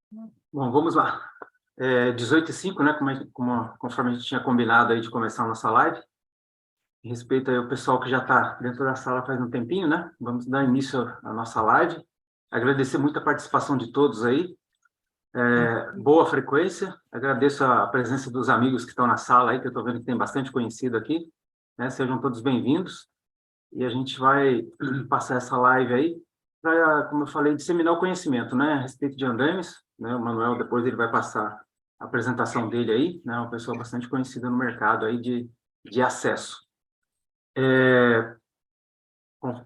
Bom, vamos lá. 18h05, né, conforme a gente tinha combinado aí de começar a nossa live. Em respeito aí ao pessoal que já está dentro da sala faz um tempinho, né? Vamos dar início à nossa live. Agradecer muito a participação de todos aí. Boa frequência. Agradeço a presença dos amigos que estão na sala aí, que eu estou vendo que tem bastante conhecido aqui, né? Sejam todos bem-vindos. E a gente vai passar essa live aí para, como eu falei, disseminar o conhecimento, né, a respeito de andames, né? O Manuel depois ele vai passar a apresentação dele aí, né, uma pessoa bastante conhecida no mercado aí de acesso.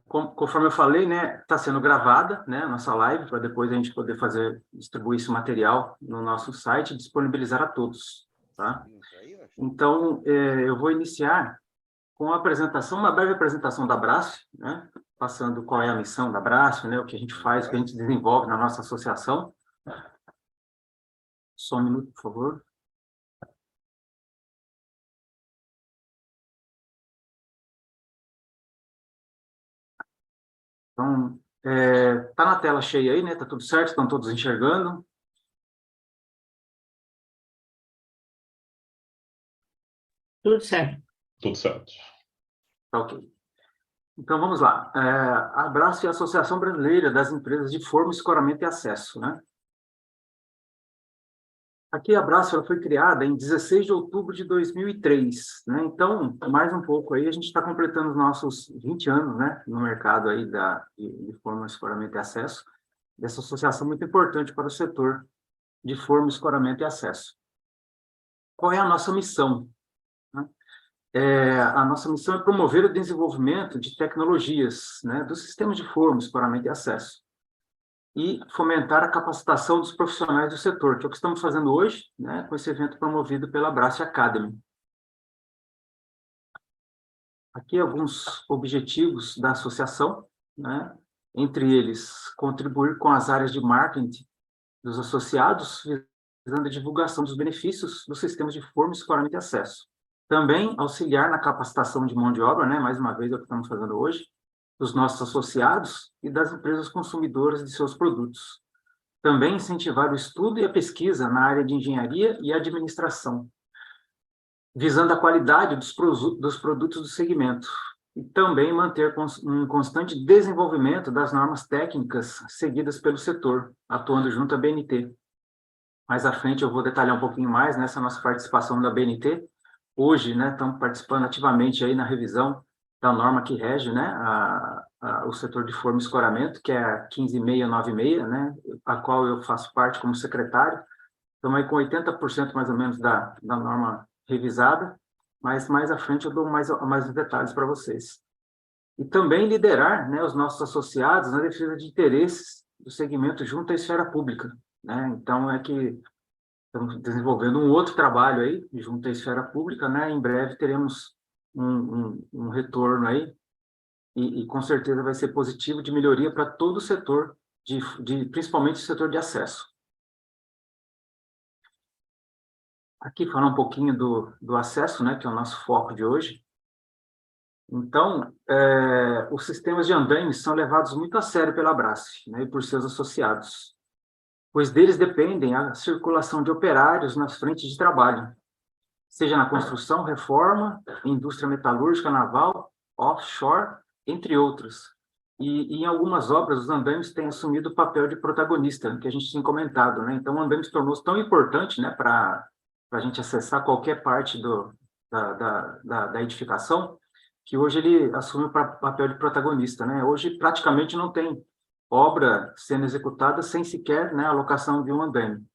Conforme eu falei, né, está sendo gravada, né, a nossa live, para depois a gente poder distribuir esse material no nosso site e disponibilizar a todos, tá? Então, eu vou iniciar com a apresentação, uma breve apresentação da Brasf, né? Passando qual é a missão da Brasf, né? O que a gente faz, o que a gente desenvolve na nossa associação. Só um minuto, por favor. Então, tá na tela cheia aí, né? Tá tudo certo? Estão todos enxergando? Tudo certo. Tudo certo. Tá ok. Então, vamos lá. A Brasf é a Associação Brasileira das Empresas de Forma, Escoramento e Acesso, né? Aqui a Brasf ela foi criada em 16 de outubro de 2003, né? Então, mais um pouco aí, a gente está completando os nossos 20 anos, né, no mercado aí de forma, escoramento e acesso, dessa associação muito importante para o setor de forma, escoramento e acesso. Qual é a nossa missão, né? A nossa missão é promover o desenvolvimento de tecnologias, né, dos sistemas de forma, escoramento e acesso, e fomentar a capacitação dos profissionais do setor, que é o que estamos fazendo hoje, né, com esse evento promovido pela Brasf Academy. Aqui alguns objetivos da associação, né, entre eles, contribuir com as áreas de marketing dos associados, visando a divulgação dos benefícios dos sistemas de forma, escoramento e acesso. Também auxiliar na capacitação de mão de obra, né, mais uma vez é o que estamos fazendo hoje, dos nossos associados e das empresas consumidoras de seus produtos. Também incentivar o estudo e a pesquisa na área de engenharia e administração, visando a qualidade dos produtos do segmento, e também manter um constante desenvolvimento das normas técnicas seguidas pelo setor, atuando junto à BNT. Mais à frente eu vou detalhar um pouquinho mais nessa nossa participação da BNT. Hoje, né, estamos participando ativamente aí na revisão da norma que rege, né, o setor de forma e escoramento, que é a 15696, né, a qual eu faço parte como secretário. Estamos aí com 80% mais ou menos da norma revisada, mas mais à frente eu dou mais detalhes para vocês. E também liderar, né, os nossos associados na defesa de interesses do segmento junto à esfera pública, né? Então, estamos desenvolvendo um outro trabalho aí, junto à esfera pública, né? Em breve teremos um retorno aí, e com certeza vai ser positivo, de melhoria para todo o setor, principalmente o setor de acesso. Aqui falar um pouquinho do acesso, né, que é o nosso foco de hoje. Então, os sistemas de andames são levados muito a sério pela Brasf, né, e por seus associados, pois deles dependem a circulação de operários nas frentes de trabalho, seja na construção, reforma, indústria metalúrgica, naval, offshore, entre outros. E em algumas obras, os andames têm assumido o papel de protagonista, que a gente tinha comentado, né? Então, o andame se tornou tão importante, né, para a gente acessar qualquer parte da edificação, que hoje ele assume o papel de protagonista, né? Hoje, praticamente, não tem obra sendo executada sem sequer, né, a alocação de um andame.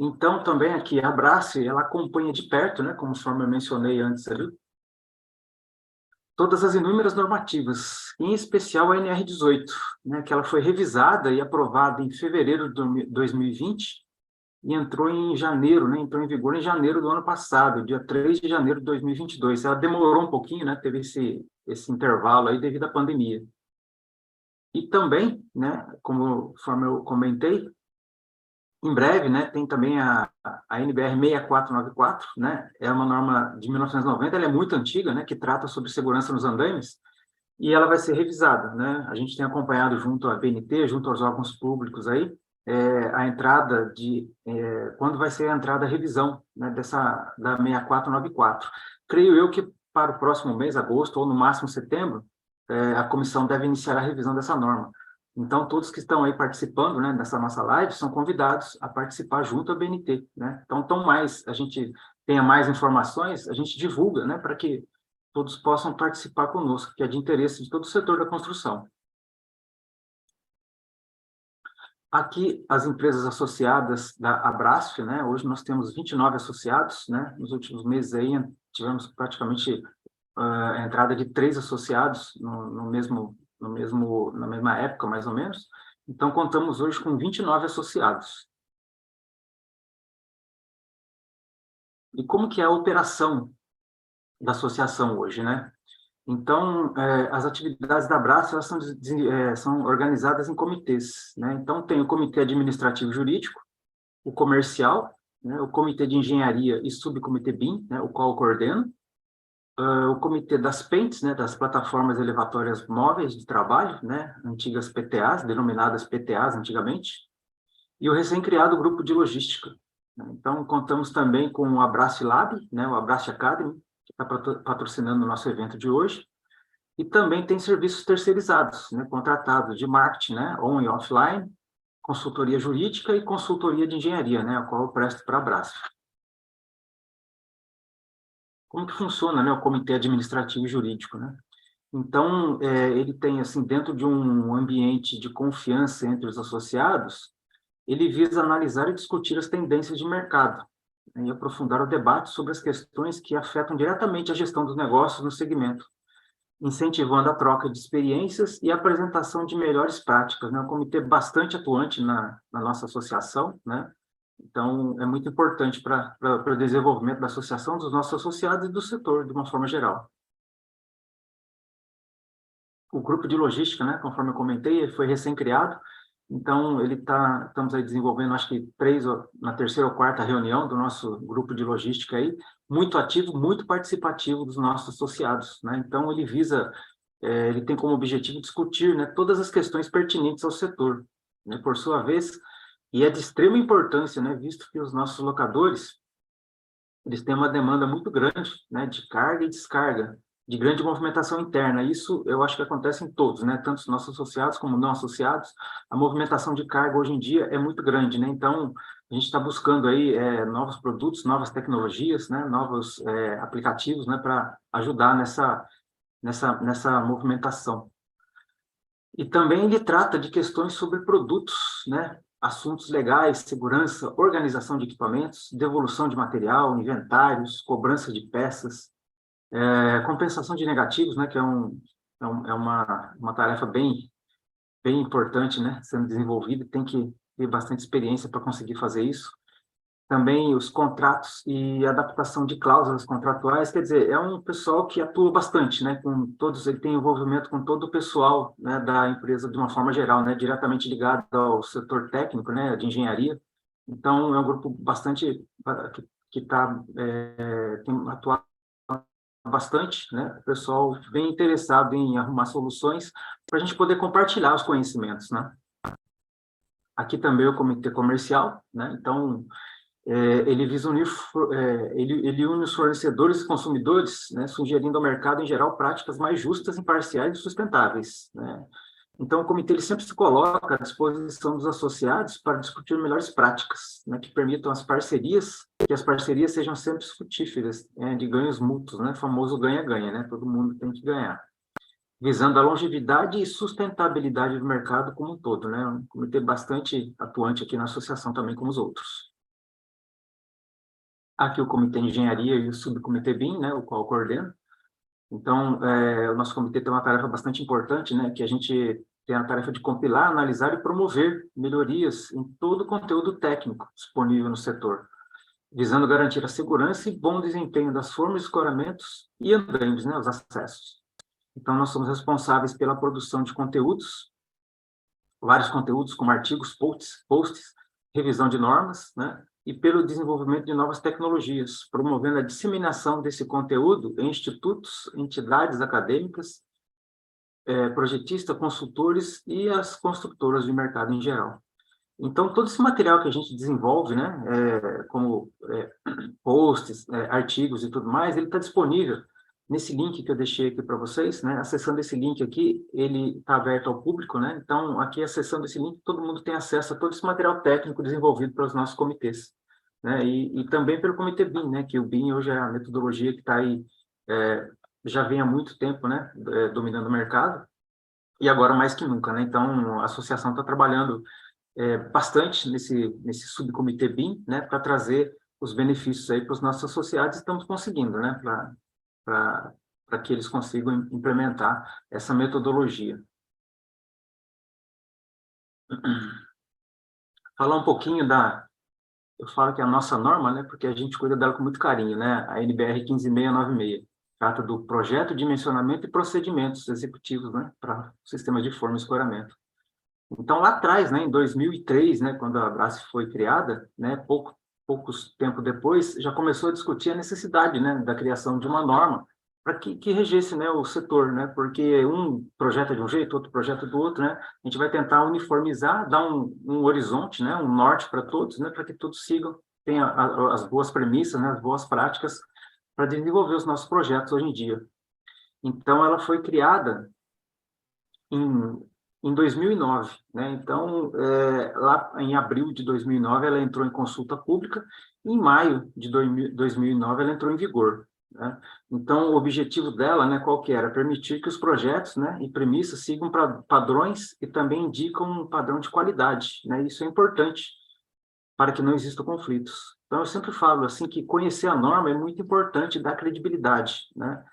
Então, também aqui, a Brasf, ela acompanha de perto, né, conforme eu mencionei antes ali, todas as inúmeras normativas, em especial a NR18, né, que ela foi revisada e aprovada em fevereiro de 2020 e entrou em janeiro, né, entrou em vigor em janeiro do ano passado, dia 3 de janeiro de 2022. Ela demorou um pouquinho, né, teve esse intervalo aí devido à pandemia. E também, né, conforme eu comentei, em breve, né, tem também a NBR 6494, né, é uma norma de 1990, ela é muito antiga, né, que trata sobre segurança nos andames, e ela vai ser revisada, né, a gente tem acompanhado junto à BNT, junto aos órgãos públicos aí, a entrada quando vai ser a entrada, a revisão, né, da 6494. Creio eu que para o próximo mês, agosto, ou no máximo setembro, a comissão deve iniciar a revisão dessa norma. Então, todos que estão aí participando, né, dessa nossa live são convidados a participar junto à BNT, né? Então, a gente tenha mais informações, a gente divulga, né, para que todos possam participar conosco, que é de interesse de todo o setor da construção. Aqui, as empresas associadas da Abrasf, né? Hoje nós temos 29 associados, né? Nos últimos meses aí tivemos praticamente a entrada de 3 associados na mesma época, mais ou menos. Então, contamos hoje com 29 associados. E como que é a operação da associação hoje, né? Então, as atividades da Abrasf, elas são organizadas em comitês, né? Então, tem o comitê administrativo jurídico, o comercial, né? O comitê de engenharia e subcomitê BIM, né? O qual eu coordeno, o comitê das PENTs, né? Das plataformas elevatórias móveis de trabalho, né? Antigas PTAs, denominadas PTAs antigamente, e o recém-criado grupo de logística, né? Então, contamos também com o Abrasf Lab, né? O Abrasf Academy, que está patrocinando o nosso evento de hoje. E também tem serviços terceirizados, né, contratados de marketing, né, on e offline, consultoria jurídica e consultoria de engenharia, né, a qual eu presto para a Abrasf. Como que funciona, né, o comitê administrativo e jurídico, né? Então, ele tem, assim, dentro de um ambiente de confiança entre os associados, ele visa analisar e discutir as tendências de mercado, né, e aprofundar o debate sobre as questões que afetam diretamente a gestão dos negócios no segmento, incentivando a troca de experiências e a apresentação de melhores práticas, né? Um comitê bastante atuante na nossa associação, né? Então, é muito importante para o desenvolvimento da associação, dos nossos associados e do setor, de uma forma geral. O grupo de logística, né, conforme eu comentei, ele foi recém-criado, então estamos aí desenvolvendo, acho que na terceira ou quarta reunião do nosso grupo de logística aí, muito ativo, muito participativo dos nossos associados, né? Então, ele tem como objetivo discutir, né, todas as questões pertinentes ao setor, né, por sua vez, e é de extrema importância, né, visto que os nossos locadores, eles têm uma demanda muito grande, né, de carga e descarga, de grande movimentação interna. Isso eu acho que acontece em todos, né, tanto os nossos associados como não associados. A movimentação de carga hoje em dia é muito grande, né, então a gente está buscando aí novos produtos, novas tecnologias, né, novos aplicativos, né, para ajudar nessa movimentação. E também ele trata de questões sobre produtos, né? Assuntos legais, segurança, organização de equipamentos, devolução de material, inventários, cobrança de peças, compensação de negativos, né? Que é uma tarefa bem importante, né? Sendo desenvolvida, tem que ter bastante experiência para conseguir fazer isso. Também os contratos e adaptação de cláusulas contratuais, quer dizer, é um pessoal que atua bastante, né, ele tem envolvimento com todo o pessoal, né, da empresa de uma forma geral, né, diretamente ligado ao setor técnico, né, de engenharia. Então, é um grupo bastante tem atuado bastante, né, o pessoal bem interessado em arrumar soluções para a gente poder compartilhar os conhecimentos, né. Aqui também o comitê comercial, né, então ele visa ele une os fornecedores e consumidores, né, sugerindo ao mercado em geral práticas mais justas, imparciais e sustentáveis, né? Então, o comitê ele sempre se coloca à disposição dos associados para discutir melhores práticas, né, que permitam que as parcerias sejam sempre frutíferas, de ganhos mútuos, né, famoso ganha-ganha, né, todo mundo tem que ganhar, visando a longevidade e sustentabilidade do mercado como um todo, né, um comitê bastante atuante aqui na associação também como os outros. Aqui o Comitê de Engenharia e o Subcomitê BIM, né, o qual eu coordeno. Então, o nosso comitê tem uma tarefa bastante importante, né, que a gente tem a tarefa de compilar, analisar e promover melhorias em todo o conteúdo técnico disponível no setor, visando garantir a segurança e bom desempenho das formas de escoramentos e andaimes, né, os acessos. Então, nós somos responsáveis pela produção de conteúdos, vários conteúdos, como artigos, posts, revisão de normas, né, e pelo desenvolvimento de novas tecnologias, promovendo a disseminação desse conteúdo em institutos, entidades acadêmicas, projetistas, consultores e as construtoras de mercado em geral. Então, todo esse material que a gente desenvolve, né, como posts, artigos e tudo mais, ele está disponível nesse link que eu deixei aqui para vocês, né? Acessando esse link aqui, ele está aberto ao público, né? Então, aqui acessando esse link, todo mundo tem acesso a todo esse material técnico desenvolvido pelos nossos comitês, né? E também pelo comitê BIM, né? Que o BIM hoje é a metodologia que está aí, já vem há muito tempo, né? Dominando o mercado, e agora mais que nunca, né? Então, a associação está trabalhando bastante nesse subcomitê BIM, né, para trazer os benefícios aí para os nossos associados, estamos conseguindo, né, para que eles consigam implementar essa metodologia. Falar um pouquinho eu falo que é a nossa norma, né, porque a gente cuida dela com muito carinho, né, a NBR 15696, trata do projeto, dimensionamento e procedimentos executivos, né, para sistemas de forma e escoramento. Então, lá atrás, né, em 2003, né, quando a Brasf foi criada, né, poucos tempo depois, já começou a discutir a necessidade, né, da criação de uma norma para que regesse, né, o setor, né, porque um projeto é de um jeito, outro projeto do outro, né, a gente vai tentar uniformizar, dar um horizonte, né, um norte para todos, né, para que todos sigam, tenham as boas premissas, né, as boas práticas para desenvolver os nossos projetos hoje em dia. Então, ela foi criada em, em 2009, né? Então, lá em abril de 2009, ela entrou em consulta pública, e em maio de 2009, ela entrou em vigor, né? Então, o objetivo dela, né, qual que era? Permitir que os projetos, né, e premissas sigam padrões e também indicam um padrão de qualidade, né? Isso é importante para que não existam conflitos. Então, eu sempre falo assim que conhecer a norma é muito importante, dá credibilidade, né?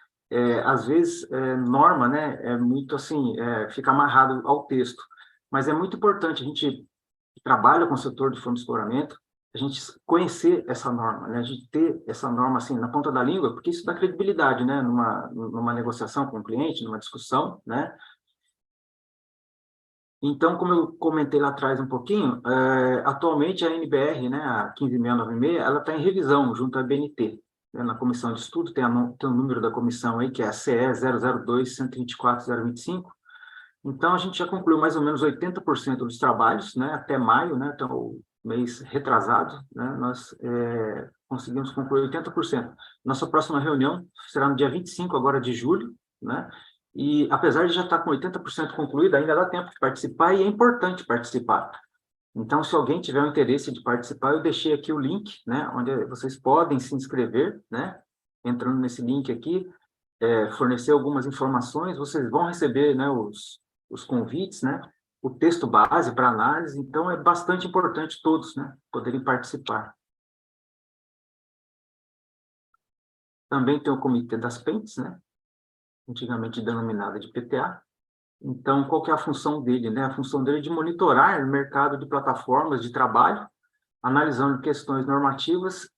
Às vezes, norma, né, é muito assim, fica amarrado ao texto, mas é muito importante a gente que trabalha com o setor de forma de exploramento, a gente conhecer essa norma, né, a gente ter essa norma assim na ponta da língua, porque isso dá credibilidade, né, numa negociação com o cliente, numa discussão, né? Então, como eu comentei lá atrás um pouquinho, atualmente a NBR, né, a 15696, ela está em revisão junto à BNT, né, na comissão de estudo, tem o número da comissão aí, que é a CE 002-124-025. Então, a gente já concluiu mais ou menos 80% dos trabalhos, né, até maio, né, até o mês retrasado, né, nós conseguimos concluir 80%. Nossa próxima reunião será no dia 25 agora de julho, né, e apesar de já estar com 80% concluída, ainda dá tempo de participar e é importante participar. Então, se alguém tiver o interesse de participar, eu deixei aqui o link, né, onde vocês podem se inscrever, né, entrando nesse link aqui, fornecer algumas informações, vocês vão receber, né, os convites, né, o texto base para análise, então é bastante importante todos, né, poderem participar. Também tem o Comitê das Pentes, né, antigamente denominada de PTA. Então, qual que é a função dele, né? A função dele é de monitorar o mercado de plataformas de trabalho, analisando questões normativas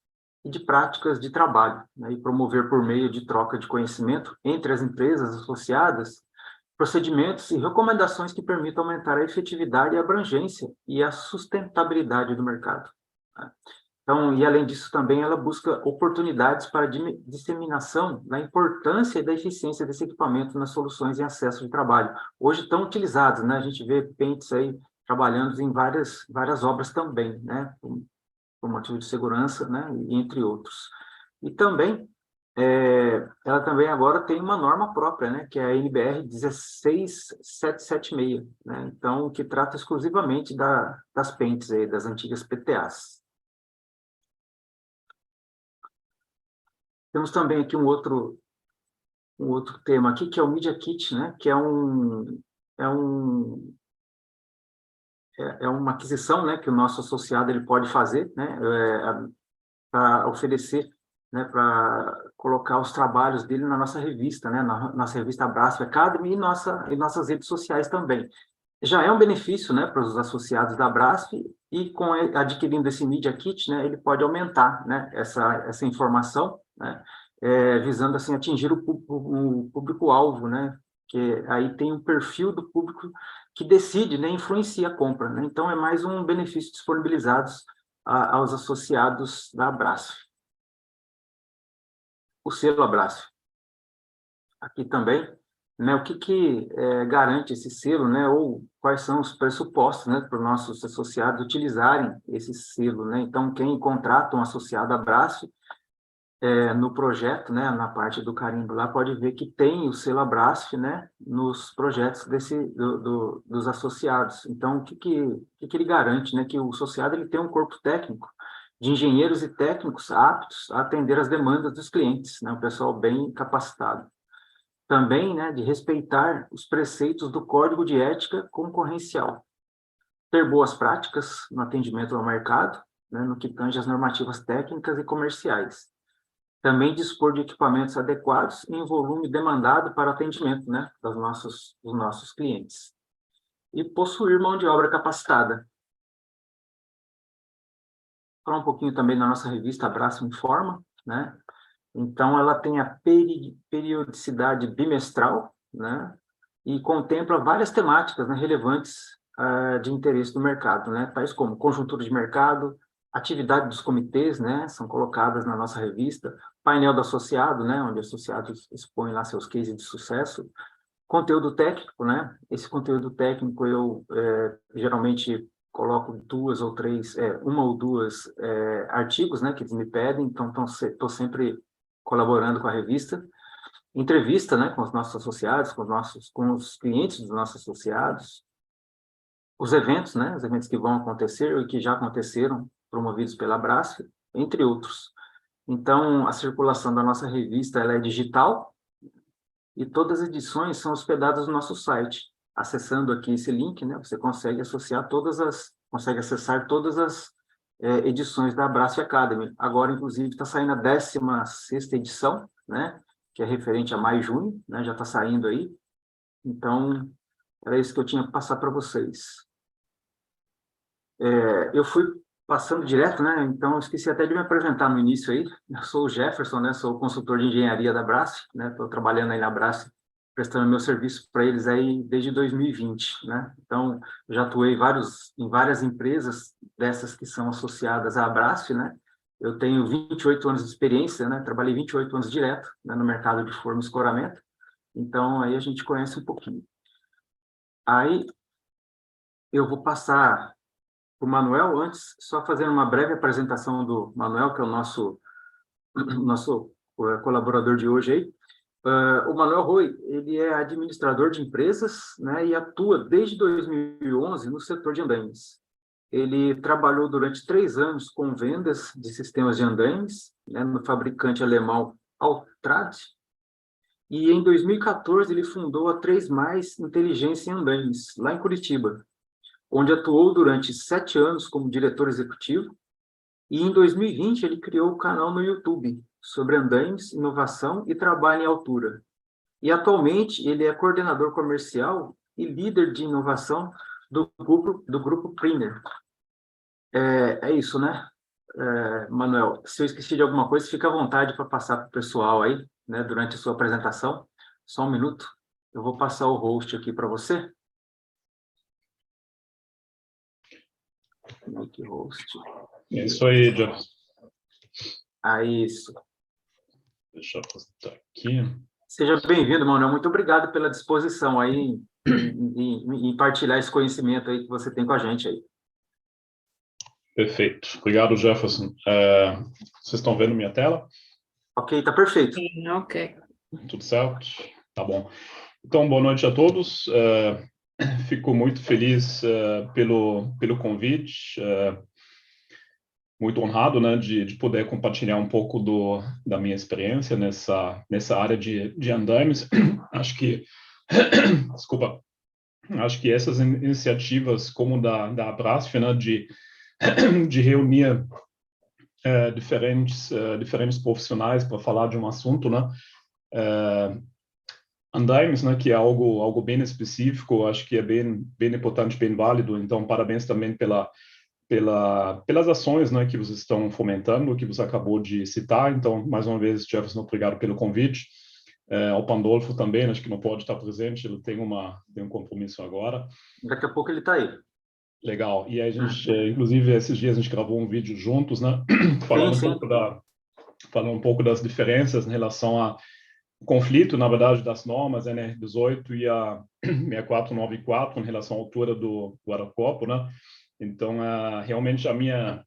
e de práticas de trabalho, né? E promover por meio de troca de conhecimento entre as empresas associadas procedimentos e recomendações que permitam aumentar a efetividade e a abrangência e a sustentabilidade do mercado, né? Então, e além disso também ela busca oportunidades para disseminação da importância e da eficiência desse equipamento nas soluções em acesso de trabalho. Hoje estão utilizados, né? A gente vê pentes aí trabalhando em várias obras também, né? Por motivo de segurança, né? E entre outros. E também, ela também agora tem uma norma própria, né? Que é a NBR 16776, né? Então, que trata exclusivamente das pentes aí, das antigas PTAs. Temos também aqui um outro tema aqui, que é o Media Kit, né? Que é uma aquisição, né? Que o nosso associado ele pode fazer, né? Para oferecer, né? Para colocar os trabalhos dele na nossa revista, né? Na nossa revista Brasf Academy e nossas redes sociais também. Já é um benefício, né? Para os associados da Brasf, e adquirindo esse Media Kit, né? Ele pode aumentar, né? Essa informação, né? Visando assim atingir o público-alvo, né? Que aí tem um perfil do público que decide, né? Influencia a compra, né? Então é mais um benefício disponibilizado aos associados da Brasf. O selo Abrasf. Aqui também, né? O que garante esse selo, né? Ou quais são os pressupostos, né, para os nossos associados utilizarem esse selo, né? Então, quem contrata um associado Abraço, no projeto, né, na parte do carimbo lá, pode ver que tem o selo Abrasf, né, nos projetos dos associados. Então, o que ele garante, né, que o associado ele tem um corpo técnico de engenheiros e técnicos aptos a atender as demandas dos clientes, né, um pessoal bem capacitado. Também, né, de respeitar os preceitos do Código de Ética Concorrencial, ter boas práticas no atendimento ao mercado, né, no que tange às normativas técnicas e comerciais. Também dispor de equipamentos adequados em volume demandado para atendimento, né, dos nossos clientes. E possuir mão de obra capacitada. Falar um pouquinho também da nossa revista Abraço Informa, né? Então, ela tem a periodicidade bimestral, né? E contempla várias temáticas, né, relevantes de interesse do mercado, né? Tais como conjuntura de mercado, atividade dos comitês, né? São colocadas na nossa revista, painel do associado, né? Onde associados expõem lá seus cases de sucesso, conteúdo técnico, né? Esse conteúdo técnico eu geralmente coloco duas ou três, uma ou duas artigos, né? Que eles me pedem, então estou sempre colaborando com a revista. Entrevista, né, com os nossos associados, com os clientes dos nossos associados, os eventos, né, os eventos que vão acontecer e que já aconteceram, promovidos pela Abrasf, entre outros. Então, a circulação da nossa revista ela é digital e todas as edições são hospedadas no nosso site. Acessando aqui esse link, né, você consegue consegue acessar todas as edições da Abrasf Academy. Agora, inclusive, está saindo a 16ª edição, né, que é referente a maio e junho, né, já está saindo aí. Então, era isso que eu tinha que passar para vocês. Eu fui passando direto, né, então esqueci até de me apresentar no início aí. Eu sou o Jefferson, né, sou consultor de engenharia da Abrasf, né, estou trabalhando aí na Abrasf, prestando meu serviço para eles aí desde 2020, né. Então, já atuei em várias empresas dessas que são associadas à Abrasf, né. Eu tenho 28 anos de experiência, né, trabalhei 28 anos direto, né, no mercado de forma e escoramento. Então, aí a gente conhece um pouquinho. Aí, eu vou passar para o Manuel, antes, só fazendo uma breve apresentação do Manuel, que é o nosso colaborador de hoje aí. O Manuel Rui, ele é administrador de empresas, né, e atua desde 2011 no setor de andaimes. Ele trabalhou durante 3 anos com vendas de sistemas de andaimes, né, no fabricante alemão Altrad, e em 2014 ele fundou a 3 Mais Inteligência em Andaimes, lá em Curitiba, onde atuou durante 7 anos como diretor executivo, e em 2020 ele criou o canal no YouTube sobre andaimes, inovação e trabalho em altura. E atualmente ele é coordenador comercial e líder de inovação do grupo Priner. É isso, né, Manuel? Se eu esqueci de alguma coisa, fica à vontade para passar para o pessoal aí, né, durante a sua apresentação. Só um minuto. Eu vou passar o host aqui para você. Make host. É isso aí, Jefferson. Isso. Deixa eu postar aqui. Seja bem-vindo, Manuel. Muito obrigado pela disposição aí em partilhar esse conhecimento aí que você tem com a gente aí. Perfeito. Obrigado, Jefferson. Vocês estão vendo minha tela? Ok, tá perfeito. Sim, ok. Tudo certo? Tá bom. Então, boa noite a todos. Fico muito feliz pelo convite. Muito honrado, né, de poder compartilhar um pouco da minha experiência nessa área de andaimes. Acho que, desculpa, acho que essas iniciativas como da Abrasf, né, de reunir diferentes profissionais para falar de um assunto, né, andaimes, né, que é algo bem específico, acho que é bem importante, bem válido. Então, parabéns também pelas ações, né, que vocês estão fomentando, que você acabou de citar. Então, mais uma vez, Jefferson, obrigado pelo convite. Ao Pandolfo também, acho que não pode estar presente, ele tem um compromisso agora. Daqui a pouco ele está aí. Legal. E aí a gente, inclusive, esses dias a gente gravou um vídeo juntos, né, falando um pouco das diferenças em relação conflito, na verdade, das normas NR18 e a 6494 em relação à altura do aeroporto, né? Então, realmente a minha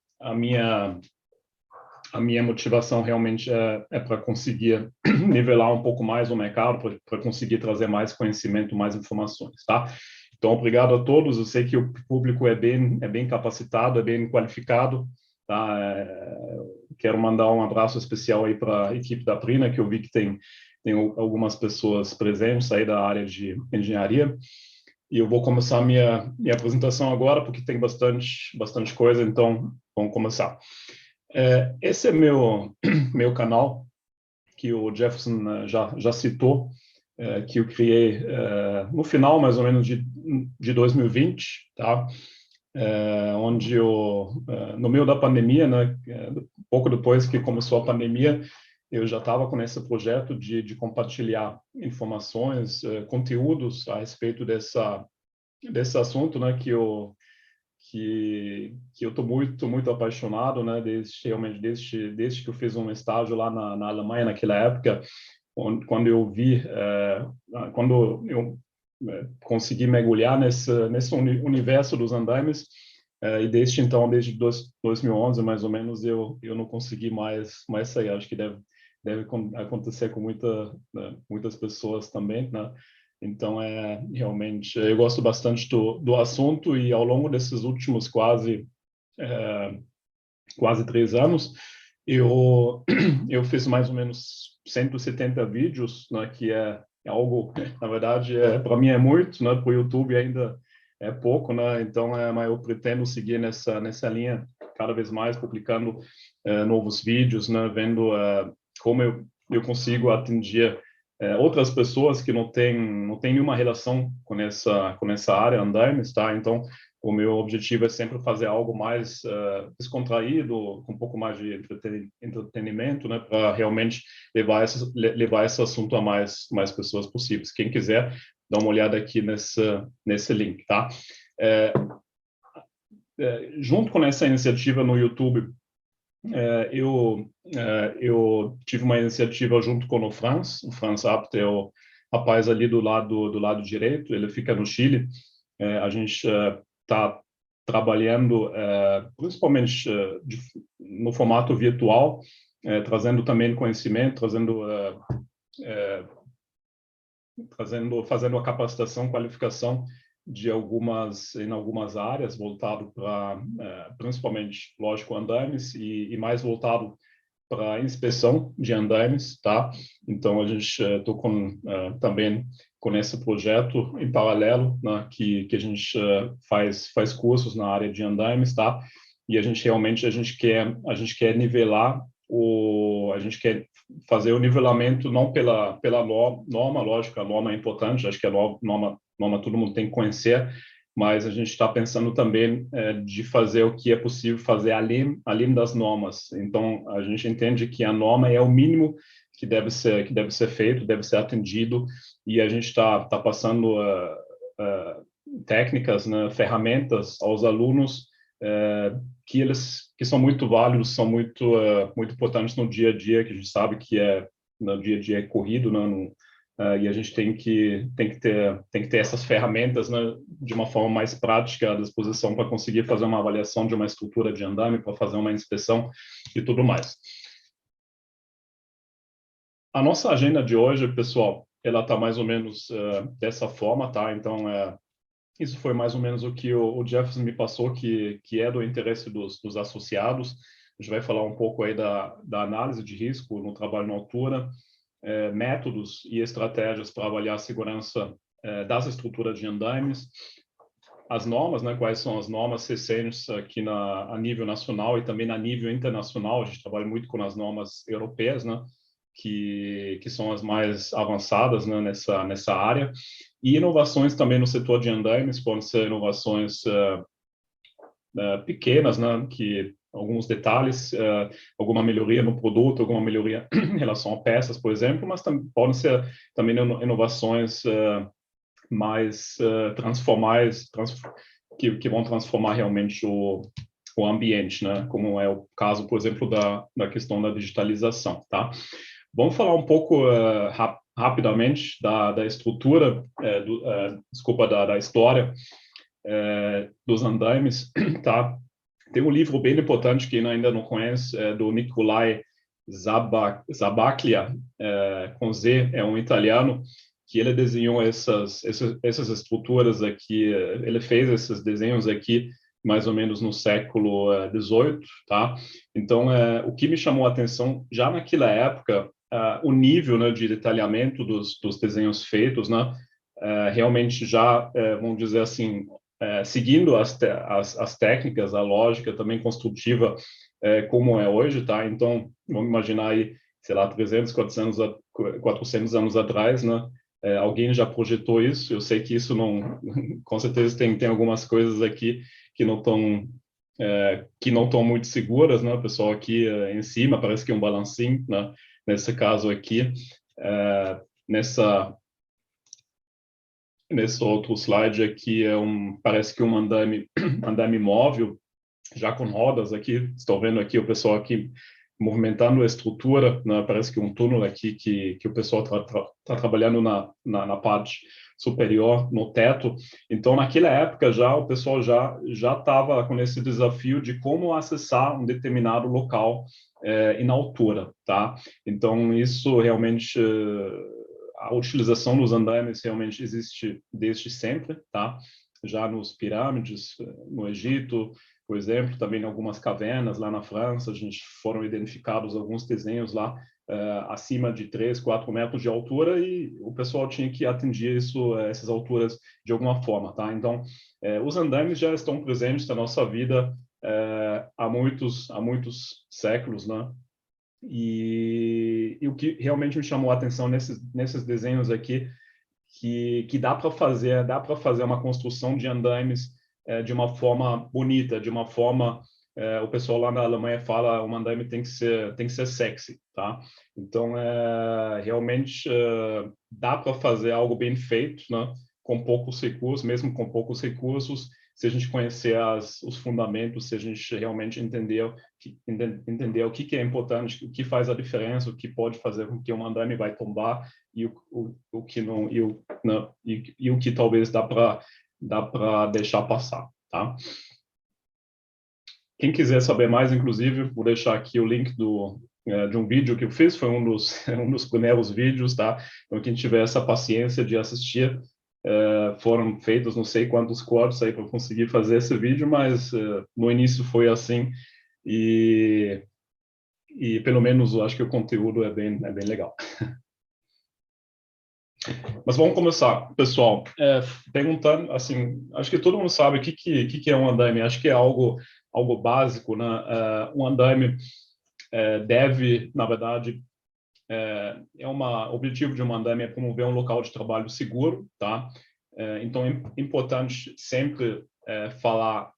motivação realmente é para conseguir nivelar um pouco mais o mercado, para conseguir trazer mais conhecimento, mais informações, tá? Então, obrigado a todos. Eu sei que o público é bem capacitado, é bem qualificado, tá? Quero mandar um abraço especial aí para a equipe da Prina, que eu vi que tem algumas pessoas presentes aí da área de engenharia. E eu vou começar minha apresentação agora, porque tem bastante coisa, então vamos começar. Esse é meu canal, que o Jefferson já citou, que eu criei no final, mais ou menos, de 2020, tá? Onde no meio da pandemia, né, pouco depois que começou a pandemia, eu já estava com esse projeto de compartilhar informações, conteúdos a respeito desse assunto, né, que eu estou muito apaixonado, né, desde que eu fiz um estágio lá na Alemanha naquela época, quando eu consegui mergulhar nesse universo dos andaimes, e desde 2011 mais ou menos eu não consegui mais sair. Acho que deve acontecer com muitas pessoas também, né? Então, realmente, eu gosto bastante do assunto, e ao longo desses últimos quase 3 anos, eu fiz mais ou menos 170 vídeos, né, que é algo, na verdade, para mim é muito, né, para o YouTube ainda é pouco, né, então mas eu pretendo seguir nessa linha cada vez mais, publicando novos vídeos, né, vendo como eu consigo atingir outras pessoas que não têm nenhuma relação com essa área, andaimes, tá? Então, o meu objetivo é sempre fazer algo mais descontraído, com um pouco mais de entretenimento, né, para realmente levar esse assunto a mais pessoas possíveis. Quem quiser, dá uma olhada aqui nesse link, tá? Junto com essa iniciativa no YouTube, eu tive uma iniciativa junto com o Franz Abt é o rapaz ali do lado direito, ele fica no Chile. A gente está trabalhando principalmente no formato virtual, trazendo também conhecimento, fazendo a capacitação, qualificação em algumas áreas, voltado para principalmente, lógico, andaimes, e mais voltado para inspeção de andaimes, tá? Então, a gente estou também com esse projeto em paralelo, né, que a gente faz cursos na área de andaimes, tá? E a gente quer nivelar a gente quer fazer o nivelamento não pela norma, lógico, a norma é importante, acho que a norma todo mundo tem que conhecer, mas a gente está pensando também de fazer o que é possível fazer além das normas. Então, a gente entende que a norma é o mínimo que deve ser feito, deve ser atendido, e a gente está passando técnicas, né, ferramentas aos alunos que são muito válidos, são muito importantes no dia a dia, que a gente sabe que no dia a dia é corrido, né, e a gente tem que ter essas ferramentas, né, de uma forma mais prática à disposição para conseguir fazer uma avaliação de uma estrutura de andaime, para fazer uma inspeção e tudo mais. A nossa agenda de hoje, pessoal, ela está mais ou menos dessa forma, tá? Então, isso foi mais ou menos o que o Jefferson me passou, que é do interesse dos associados. A gente vai falar um pouco aí da análise de risco no trabalho na altura, métodos e estratégias para avaliar a segurança das estruturas de andaimes, as normas, né, quais são as normas recentes aqui a nível nacional e também a nível internacional. A gente trabalha muito com as normas europeias, né, que são as mais avançadas, né, nessa área, e inovações também no setor de andaimes, podem ser inovações pequenas, né, que alguns detalhes, alguma melhoria no produto, alguma melhoria em relação a peças, por exemplo, mas podem ser também inovações mais transformais, que vão transformar realmente o ambiente, né, como é o caso, por exemplo, da questão da digitalização, tá? Vamos falar um pouco rapidamente da estrutura, da história dos andaimes, tá? Tem um livro bem importante, quem ainda não conhece, do Nikolai Zabaglia, com Z, é um italiano, que ele desenhou essas estruturas aqui, ele fez esses desenhos aqui mais ou menos no século XVIII, tá? Então, o que me chamou a atenção, já naquela época, o nível, né, de detalhamento dos desenhos feitos, né, realmente já, vamos dizer assim, seguindo as técnicas, a lógica também construtiva, como é hoje, tá? Então, vamos imaginar aí, sei lá, 300, 400 anos atrás, né? Alguém já projetou isso. Eu sei que isso não, com certeza tem algumas coisas aqui que não estão muito seguras, né? O pessoal aqui em cima parece que é um balancinho, né? Nesse caso aqui, nesse outro slide aqui parece que um andame móvel, já com rodas aqui. Estou vendo aqui o pessoal aqui movimentando a estrutura, né? Parece que um túnel aqui que o pessoal tá trabalhando na parte superior, no teto. Então, naquela época já o pessoal já estava com esse desafio de como acessar um determinado local e na altura, tá? Então, isso realmente a utilização dos andaimes realmente existe desde sempre, tá? Já nos pirâmides, no Egito, por exemplo, também em algumas cavernas lá na França, a gente foram identificados alguns desenhos lá acima de 3, 4 metros de altura e o pessoal tinha que atingir essas alturas de alguma forma, tá? Então, os andaimes já estão presentes na nossa vida há muitos séculos, né? E o que realmente me chamou a atenção nesses desenhos aqui, que dá para fazer uma construção de andaimes de uma forma bonita, de uma forma, o pessoal lá na Alemanha fala, um andaime tem que ser sexy, tá? Então, realmente dá para fazer algo bem feito, né? Com poucos recursos, mesmo com poucos recursos, se a gente conhecer os fundamentos, se a gente realmente entender o que é importante, o que faz a diferença, o que pode fazer com que um andaime vai tombar e o que não, e o que talvez dá para deixar passar, tá? Quem quiser saber mais, inclusive, vou deixar aqui o link de um vídeo que eu fiz, foi um dos primeiros vídeos, tá? Então, quem tiver essa paciência de assistir, foram feitos não sei quantos cortes aí para conseguir fazer esse vídeo, mas no início foi assim e pelo menos eu acho que o conteúdo é bem legal. Mas vamos começar, pessoal, perguntando, assim, acho que todo mundo sabe o que é um andaime, acho que é algo básico, né? Um andaime deve, na verdade, o objetivo de um andaime é promover um local de trabalho seguro, tá? Então, é importante sempre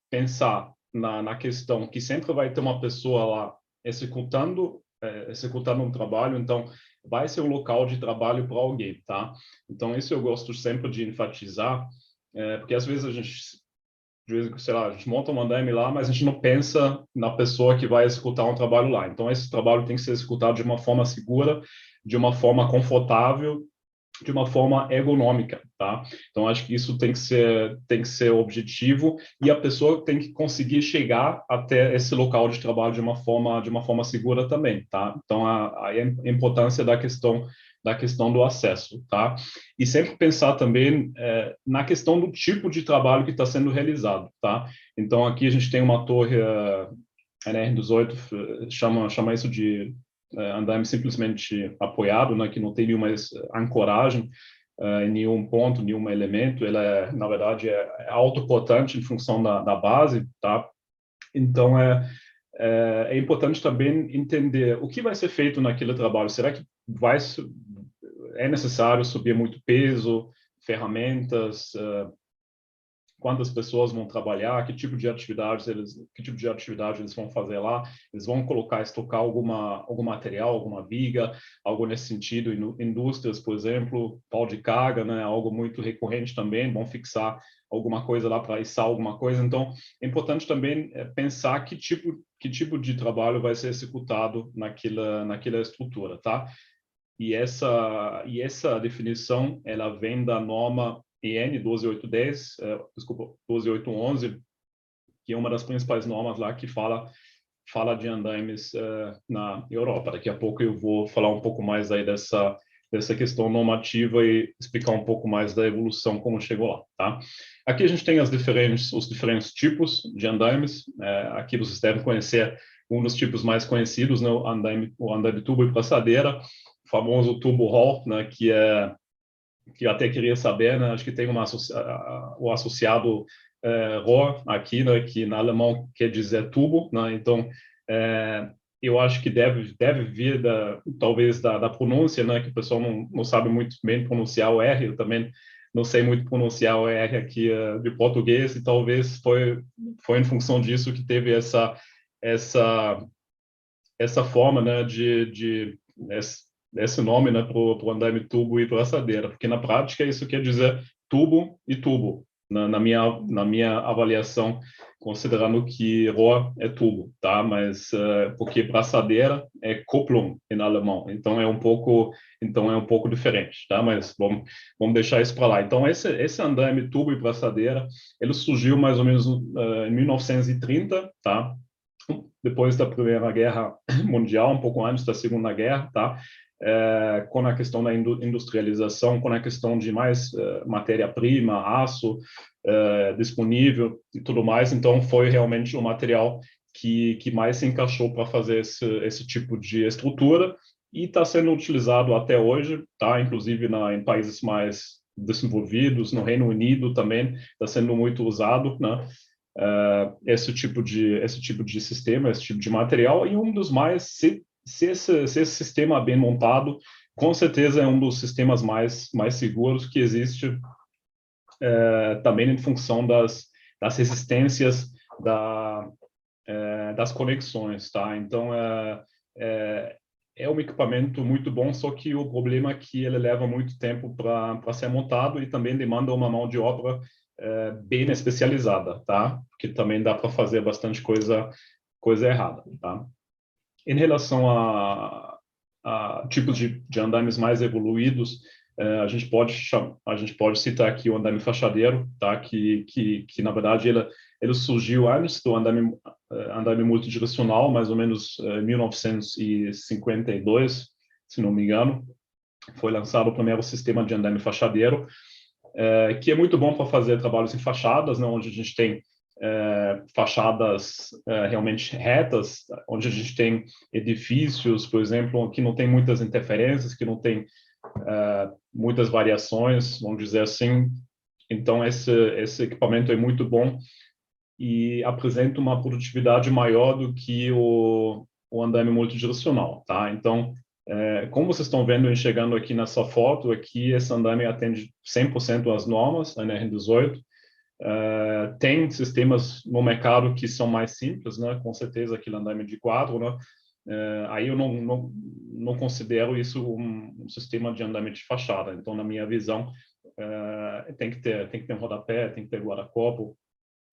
pensar na questão que sempre vai ter uma pessoa lá executando um trabalho, então vai ser um local de trabalho para alguém, tá? Então, isso eu gosto sempre de enfatizar, porque às vezes sei lá, a gente monta um andaime lá, mas a gente não pensa na pessoa que vai executar um trabalho lá. Então, esse trabalho tem que ser executado de uma forma segura, de uma forma confortável, de uma forma ergonômica, tá? Então, acho que isso tem que ser objetivo e a pessoa tem que conseguir chegar até esse local de trabalho de uma forma segura também, tá? Então, a importância da questão do acesso, tá? E sempre pensar também na questão do tipo de trabalho que está sendo realizado, tá? Então, aqui a gente tem uma torre, a NR18 chama isso de andaime simplesmente apoiado, né, que não tem nenhuma ancoragem em nenhum ponto, nenhum elemento. Ela na verdade, é autoportante em função da base, tá? Então, é importante também entender o que vai ser feito naquele trabalho. Será que é necessário subir muito peso, ferramentas, quantas pessoas vão trabalhar, que tipo de atividade eles vão fazer lá, eles vão estocar algum material, alguma viga, algo nesse sentido. Indústrias, por exemplo, pau de carga, né, algo muito recorrente também, vão fixar alguma coisa lá para içar alguma coisa. Então, é importante também pensar que tipo de trabalho vai ser executado naquela estrutura, tá? essa definição, ela vem da norma EN 12810, desculpa, 12811, que é uma das principais normas lá que fala de andaimes na Europa. Daqui a pouco eu vou falar um pouco mais aí dessa questão normativa e explicar um pouco mais da evolução, como chegou lá, tá? Aqui a gente tem os diferentes tipos de andaimes. Aqui vocês devem conhecer um dos tipos mais conhecidos, né, o andaime tubo e braçadeira, o famoso tubo Hall, né, que eu até queria saber, né, acho que tem o associado Rohr aqui, né, que na alemão quer dizer tubo, né, então eu acho que deve vir talvez da pronúncia, né, que o pessoal não sabe muito bem pronunciar o R, eu também não sei muito pronunciar o R aqui de português, e talvez foi em função disso que teve essa forma, né, esse nome, né, para o andaime tubo e braçadeira, porque na prática isso quer dizer tubo e tubo, na minha avaliação, considerando que Rohr é tubo, tá? Mas porque braçadeira é Kupplung em alemão, então é um pouco diferente, tá? Mas vamos deixar isso para lá. Então esse andaime tubo e braçadeira, ele surgiu mais ou menos em 1930, tá? Depois da Primeira Guerra Mundial, um pouco antes da Segunda Guerra, tá? Com a questão da industrialização, com a questão de mais matéria-prima, aço disponível e tudo mais, então foi realmente o material que mais se encaixou para fazer esse tipo de estrutura, e está sendo utilizado até hoje, tá? Inclusive em países mais desenvolvidos, no Reino Unido também está sendo muito usado, né? Esse tipo de sistema, esse tipo de material, e um dos mais, se esse sistema é bem montado, com certeza é um dos sistemas mais seguros que existe, também em função das resistências das conexões, tá? Então, é um equipamento muito bom, só que o problema é que ele leva muito tempo para ser montado e também demanda uma mão de obra bem especializada, tá? Porque também dá para fazer bastante coisa errada, tá? Em relação a tipos de andaimes mais evoluídos, a gente pode citar aqui o andaime fachadeiro, tá? Que na verdade ele surgiu antes do andaime multidirecional, mais ou menos em 1952, se não me engano. Foi lançado o primeiro sistema de andaime fachadeiro, que é muito bom para fazer trabalhos em fachadas, né, onde a gente tem fachadas realmente retas, onde a gente tem edifícios, por exemplo, que não tem muitas interferências, que não tem muitas variações, vamos dizer assim. Então, esse equipamento é muito bom e apresenta uma produtividade maior do que o andaime multidirecional, tá? Então, como vocês estão vendo e chegando aqui nessa foto, aqui esse andaime atende 100% às normas, a NR18. Tem sistemas no mercado que são mais simples, né? Com certeza aquele andaime de quadro, né? Aí eu não considero isso um sistema de andaime de fachada. Então, na minha visão, tem que ter um rodapé, tem que ter guarda-corpo.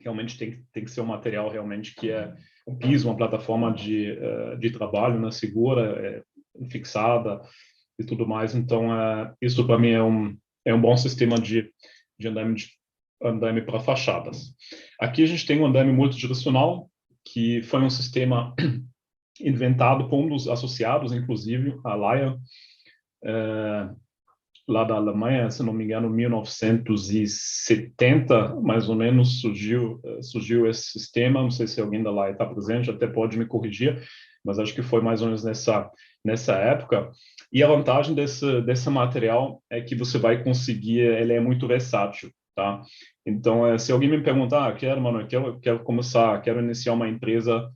Realmente tem que ser um material realmente que é um piso, uma plataforma de trabalho, né? Segura, fixada e tudo mais. Então, isso para mim é um bom sistema de andaime para fachadas. Aqui a gente tem um andaime multidirecional, que foi um sistema inventado por um dos associados, inclusive, a Lion, lá da Alemanha, se não me engano, 1970, mais ou menos, surgiu esse sistema. Não sei se alguém da Lion está presente, até pode me corrigir, mas acho que foi mais ou menos nessa época. E a vantagem desse material é que você vai conseguir, ele é muito versátil, tá? Então, se alguém me perguntar, quero começar, quero iniciar uma empresa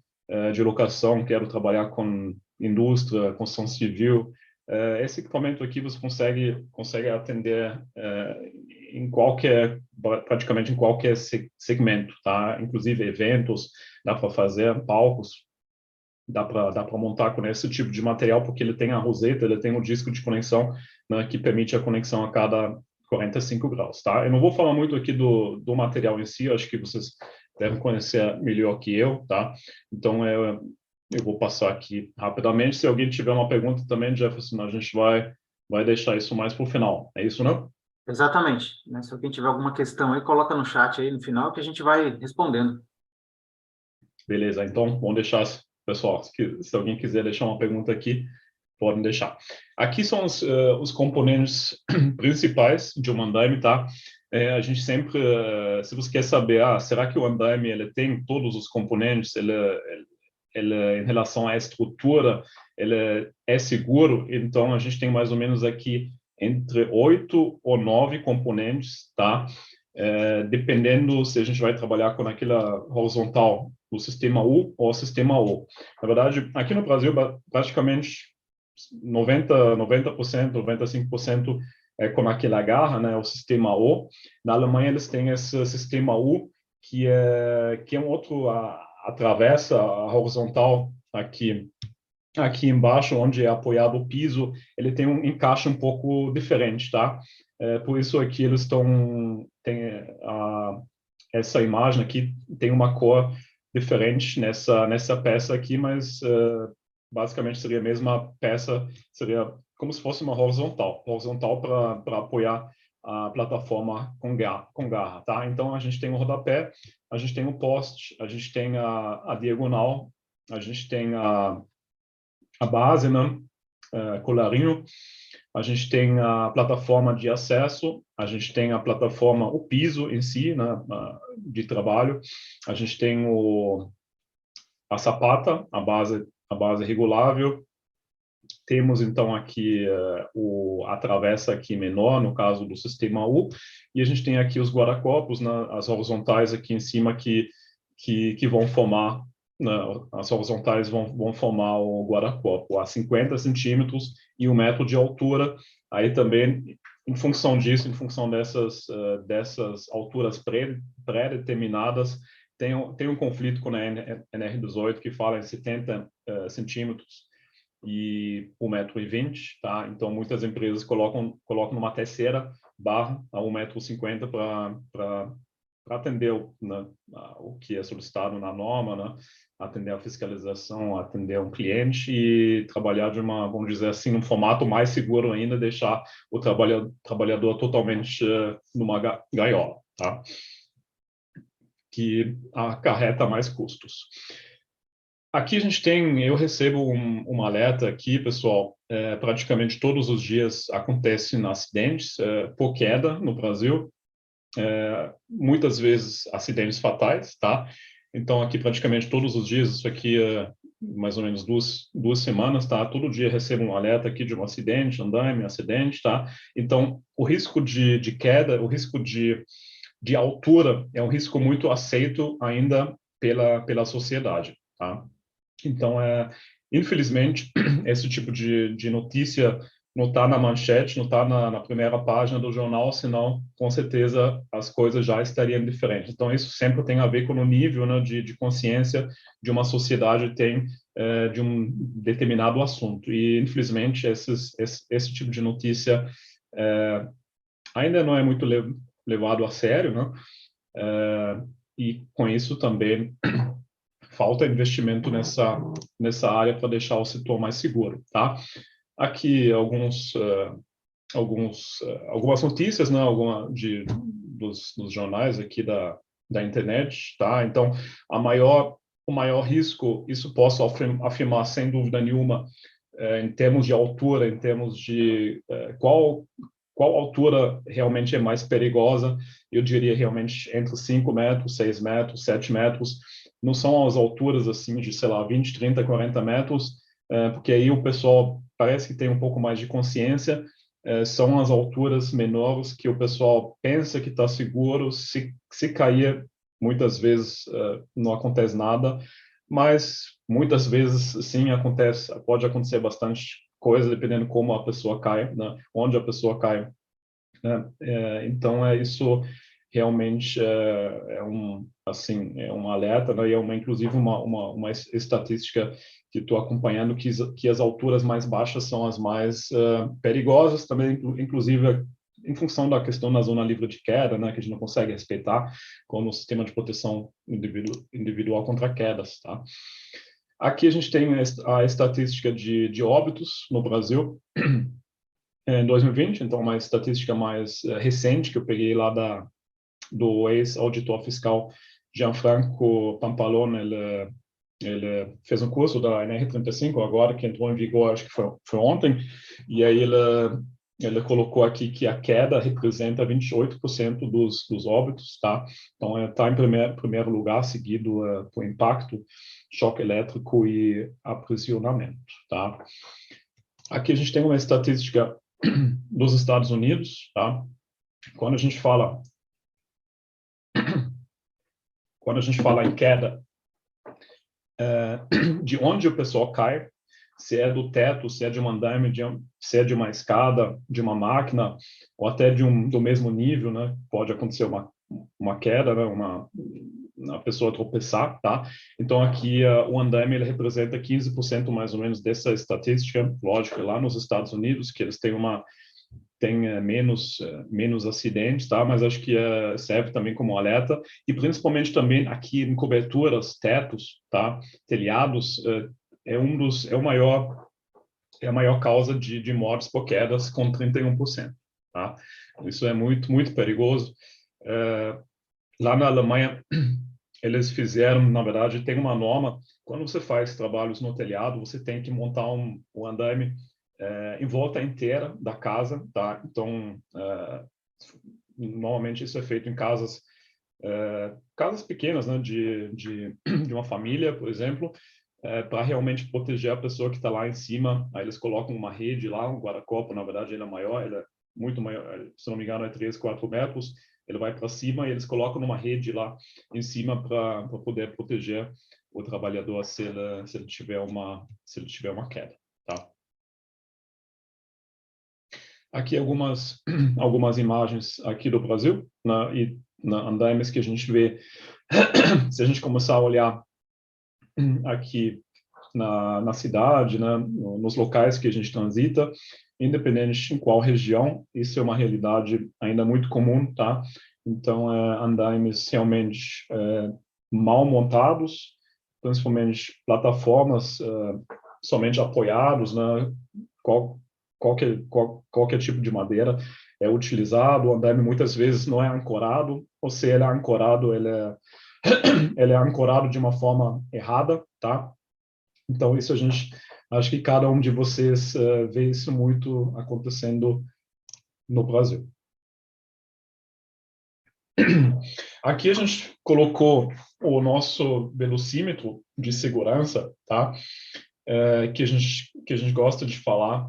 de locação, quero trabalhar com indústria, construção civil, esse equipamento aqui você consegue atender praticamente em qualquer segmento, tá? Inclusive eventos, dá para fazer palcos, dá para montar com esse tipo de material, porque ele tem a roseta, ele tem o disco de conexão, né, que permite a conexão a cada 45 graus, tá? Eu não vou falar muito aqui do material em si, acho que vocês devem conhecer melhor que eu, tá? Então, eu vou passar aqui rapidamente. Se alguém tiver uma pergunta também, Jefferson, a gente vai vai deixar isso mais para o final. É isso, não? Exatamente, né? Se alguém tiver alguma questão aí, coloca no chat aí no final que a gente vai respondendo. Beleza, então vamos deixar, pessoal, se alguém quiser deixar uma pergunta aqui, podem deixar. Aqui são os componentes principais de um andaime, tá? A gente sempre, se você quer saber, será que o andaime ele tem todos os componentes, ele em relação à estrutura, ele é seguro? Então, a gente tem mais ou menos aqui entre 8 ou 9 componentes, tá? Dependendo se a gente vai trabalhar com aquela horizontal, o sistema U ou o sistema O. Na verdade, aqui no Brasil, praticamente 90%, 95% é com aquela garra, né, o sistema O. Na Alemanha, eles têm esse sistema U, que é um outro, atravessa a horizontal aqui embaixo, onde é apoiado o piso, ele tem um encaixe um pouco diferente, tá? Por isso aqui eles essa imagem aqui tem uma cor diferente nessa peça aqui, mas basicamente seria a mesma peça, seria como se fosse uma horizontal para apoiar a plataforma com garra, tá? Então a gente tem o rodapé, a gente tem o poste, a gente tem a diagonal, a gente tem a base, né? Colarinho, a gente tem a plataforma de acesso, a gente tem a plataforma, o piso em si, né? De trabalho, a gente tem a sapata, a base regulável. Temos então aqui a travessa aqui menor, no caso do sistema U, e a gente tem aqui os guarda-corpos, né, as horizontais aqui em cima que vão formar, né, as horizontais vão formar o guarda-corpo a 50 centímetros e 1 metro de altura. Aí também, em função disso, em função dessas alturas pré-determinadas, tem um conflito com a NR18 que fala em 70 centímetros e 1,20 m, tá? Então, muitas empresas colocam numa terceira barra a 1,50 m para atender o que é solicitado na norma, né? Atender a fiscalização, atender um cliente e trabalhar vamos dizer assim, num formato mais seguro ainda, deixar o trabalhador totalmente numa gaiola, tá? Que acarreta mais custos. Aqui a gente eu recebo um alerta aqui, pessoal, praticamente todos os dias acontecem acidentes por queda no Brasil, muitas vezes acidentes fatais, tá? Então aqui praticamente todos os dias, isso aqui é mais ou menos duas semanas, tá? Todo dia recebo um alerta aqui de um acidente, andaime, acidente, tá? Então o risco de queda, o risco de altura é um risco muito aceito ainda pela sociedade, tá? Então, infelizmente, esse tipo de notícia não está na manchete, não está na primeira página do jornal, senão, com certeza, as coisas já estariam diferentes. Então, isso sempre tem a ver com o nível, né, de consciência de uma sociedade tem de um determinado assunto. E, infelizmente, esse tipo de notícia ainda não é muito levado a sério, né? E, com isso, também falta investimento nessa área para deixar o setor mais seguro, tá? Aqui algumas notícias, né? Dos jornais aqui da internet, tá? Então, o maior risco, isso posso afirmar sem dúvida nenhuma, em termos de altura, em termos de qual altura realmente é mais perigosa, eu diria realmente entre 5 metros, 6 metros, 7 metros, não são as alturas assim de, sei lá, 20, 30, 40 metros, porque aí o pessoal parece que tem um pouco mais de consciência, são as alturas menores que o pessoal pensa que está seguro, se cair, muitas vezes não acontece nada, mas muitas vezes sim pode acontecer bastante coisa, dependendo como a pessoa cai, né? Onde a pessoa cai, né? Então, isso realmente é um alerta, né? E inclusive uma estatística que estou acompanhando que as alturas mais baixas são as mais perigosas também, inclusive em função da questão da zona livre de queda, né? Que a gente não consegue respeitar como sistema de proteção individual contra quedas, tá? Aqui a gente tem a estatística de óbitos no Brasil. em 2020, então uma estatística mais recente que eu peguei lá do ex-auditor fiscal Gianfranco Pampalone. Ele fez um curso da NR35 agora, que entrou em vigor, acho que foi ontem, e aí ele colocou aqui que a queda representa 28% dos óbitos, tá? Então, está em primeiro lugar, seguido por impacto, choque elétrico e aprisionamento, tá? Aqui a gente tem uma estatística dos Estados Unidos, tá? Quando a gente fala em queda, de onde o pessoal cai, se é do teto, se é de um andaime, se é de uma escada, de uma máquina, ou até do mesmo nível, né? Pode acontecer uma queda, né? A pessoa tropeçar, tá? Então, aqui, o andaime, ele representa 15% mais ou menos dessa estatística. Lógico, lá nos Estados Unidos, que eles têm menos acidentes, tá? Mas acho que serve também como alerta, e principalmente também aqui em coberturas, tetos, tá? Telhados, é a maior causa de mortes por quedas, com 31%, tá? Isso é muito, muito perigoso. Lá na Alemanha, eles fizeram, na verdade, tem uma norma, quando você faz trabalhos no telhado, você tem que montar um andaime em volta inteira da casa, tá? Então, normalmente isso é feito em casas pequenas, né? De uma família, por exemplo, para realmente proteger a pessoa que está lá em cima. Aí eles colocam uma rede lá, um guarda-corpo, na verdade ele é maior, ele é muito maior, se não me engano é 3, 4 metros, ele vai para cima e eles colocam numa rede lá em cima para poder proteger o trabalhador se ele tiver uma queda, tá? Aqui algumas imagens aqui do Brasil, né, e andaimes que a gente vê, se a gente começar a olhar aqui na cidade, né, nos locais que a gente transita, independente em qual região, isso é uma realidade ainda muito comum, tá? Então, andaimes realmente mal montados, principalmente plataformas somente apoiados, né? Qualquer tipo de madeira é utilizado. O andaime muitas vezes não é ancorado, ou se ele é ancorado, ele é ancorado de uma forma errada, tá? Então, isso acho que cada um de vocês vê isso muito acontecendo no Brasil. Aqui a gente colocou o nosso velocímetro de segurança, tá? Que a gente gosta de falar,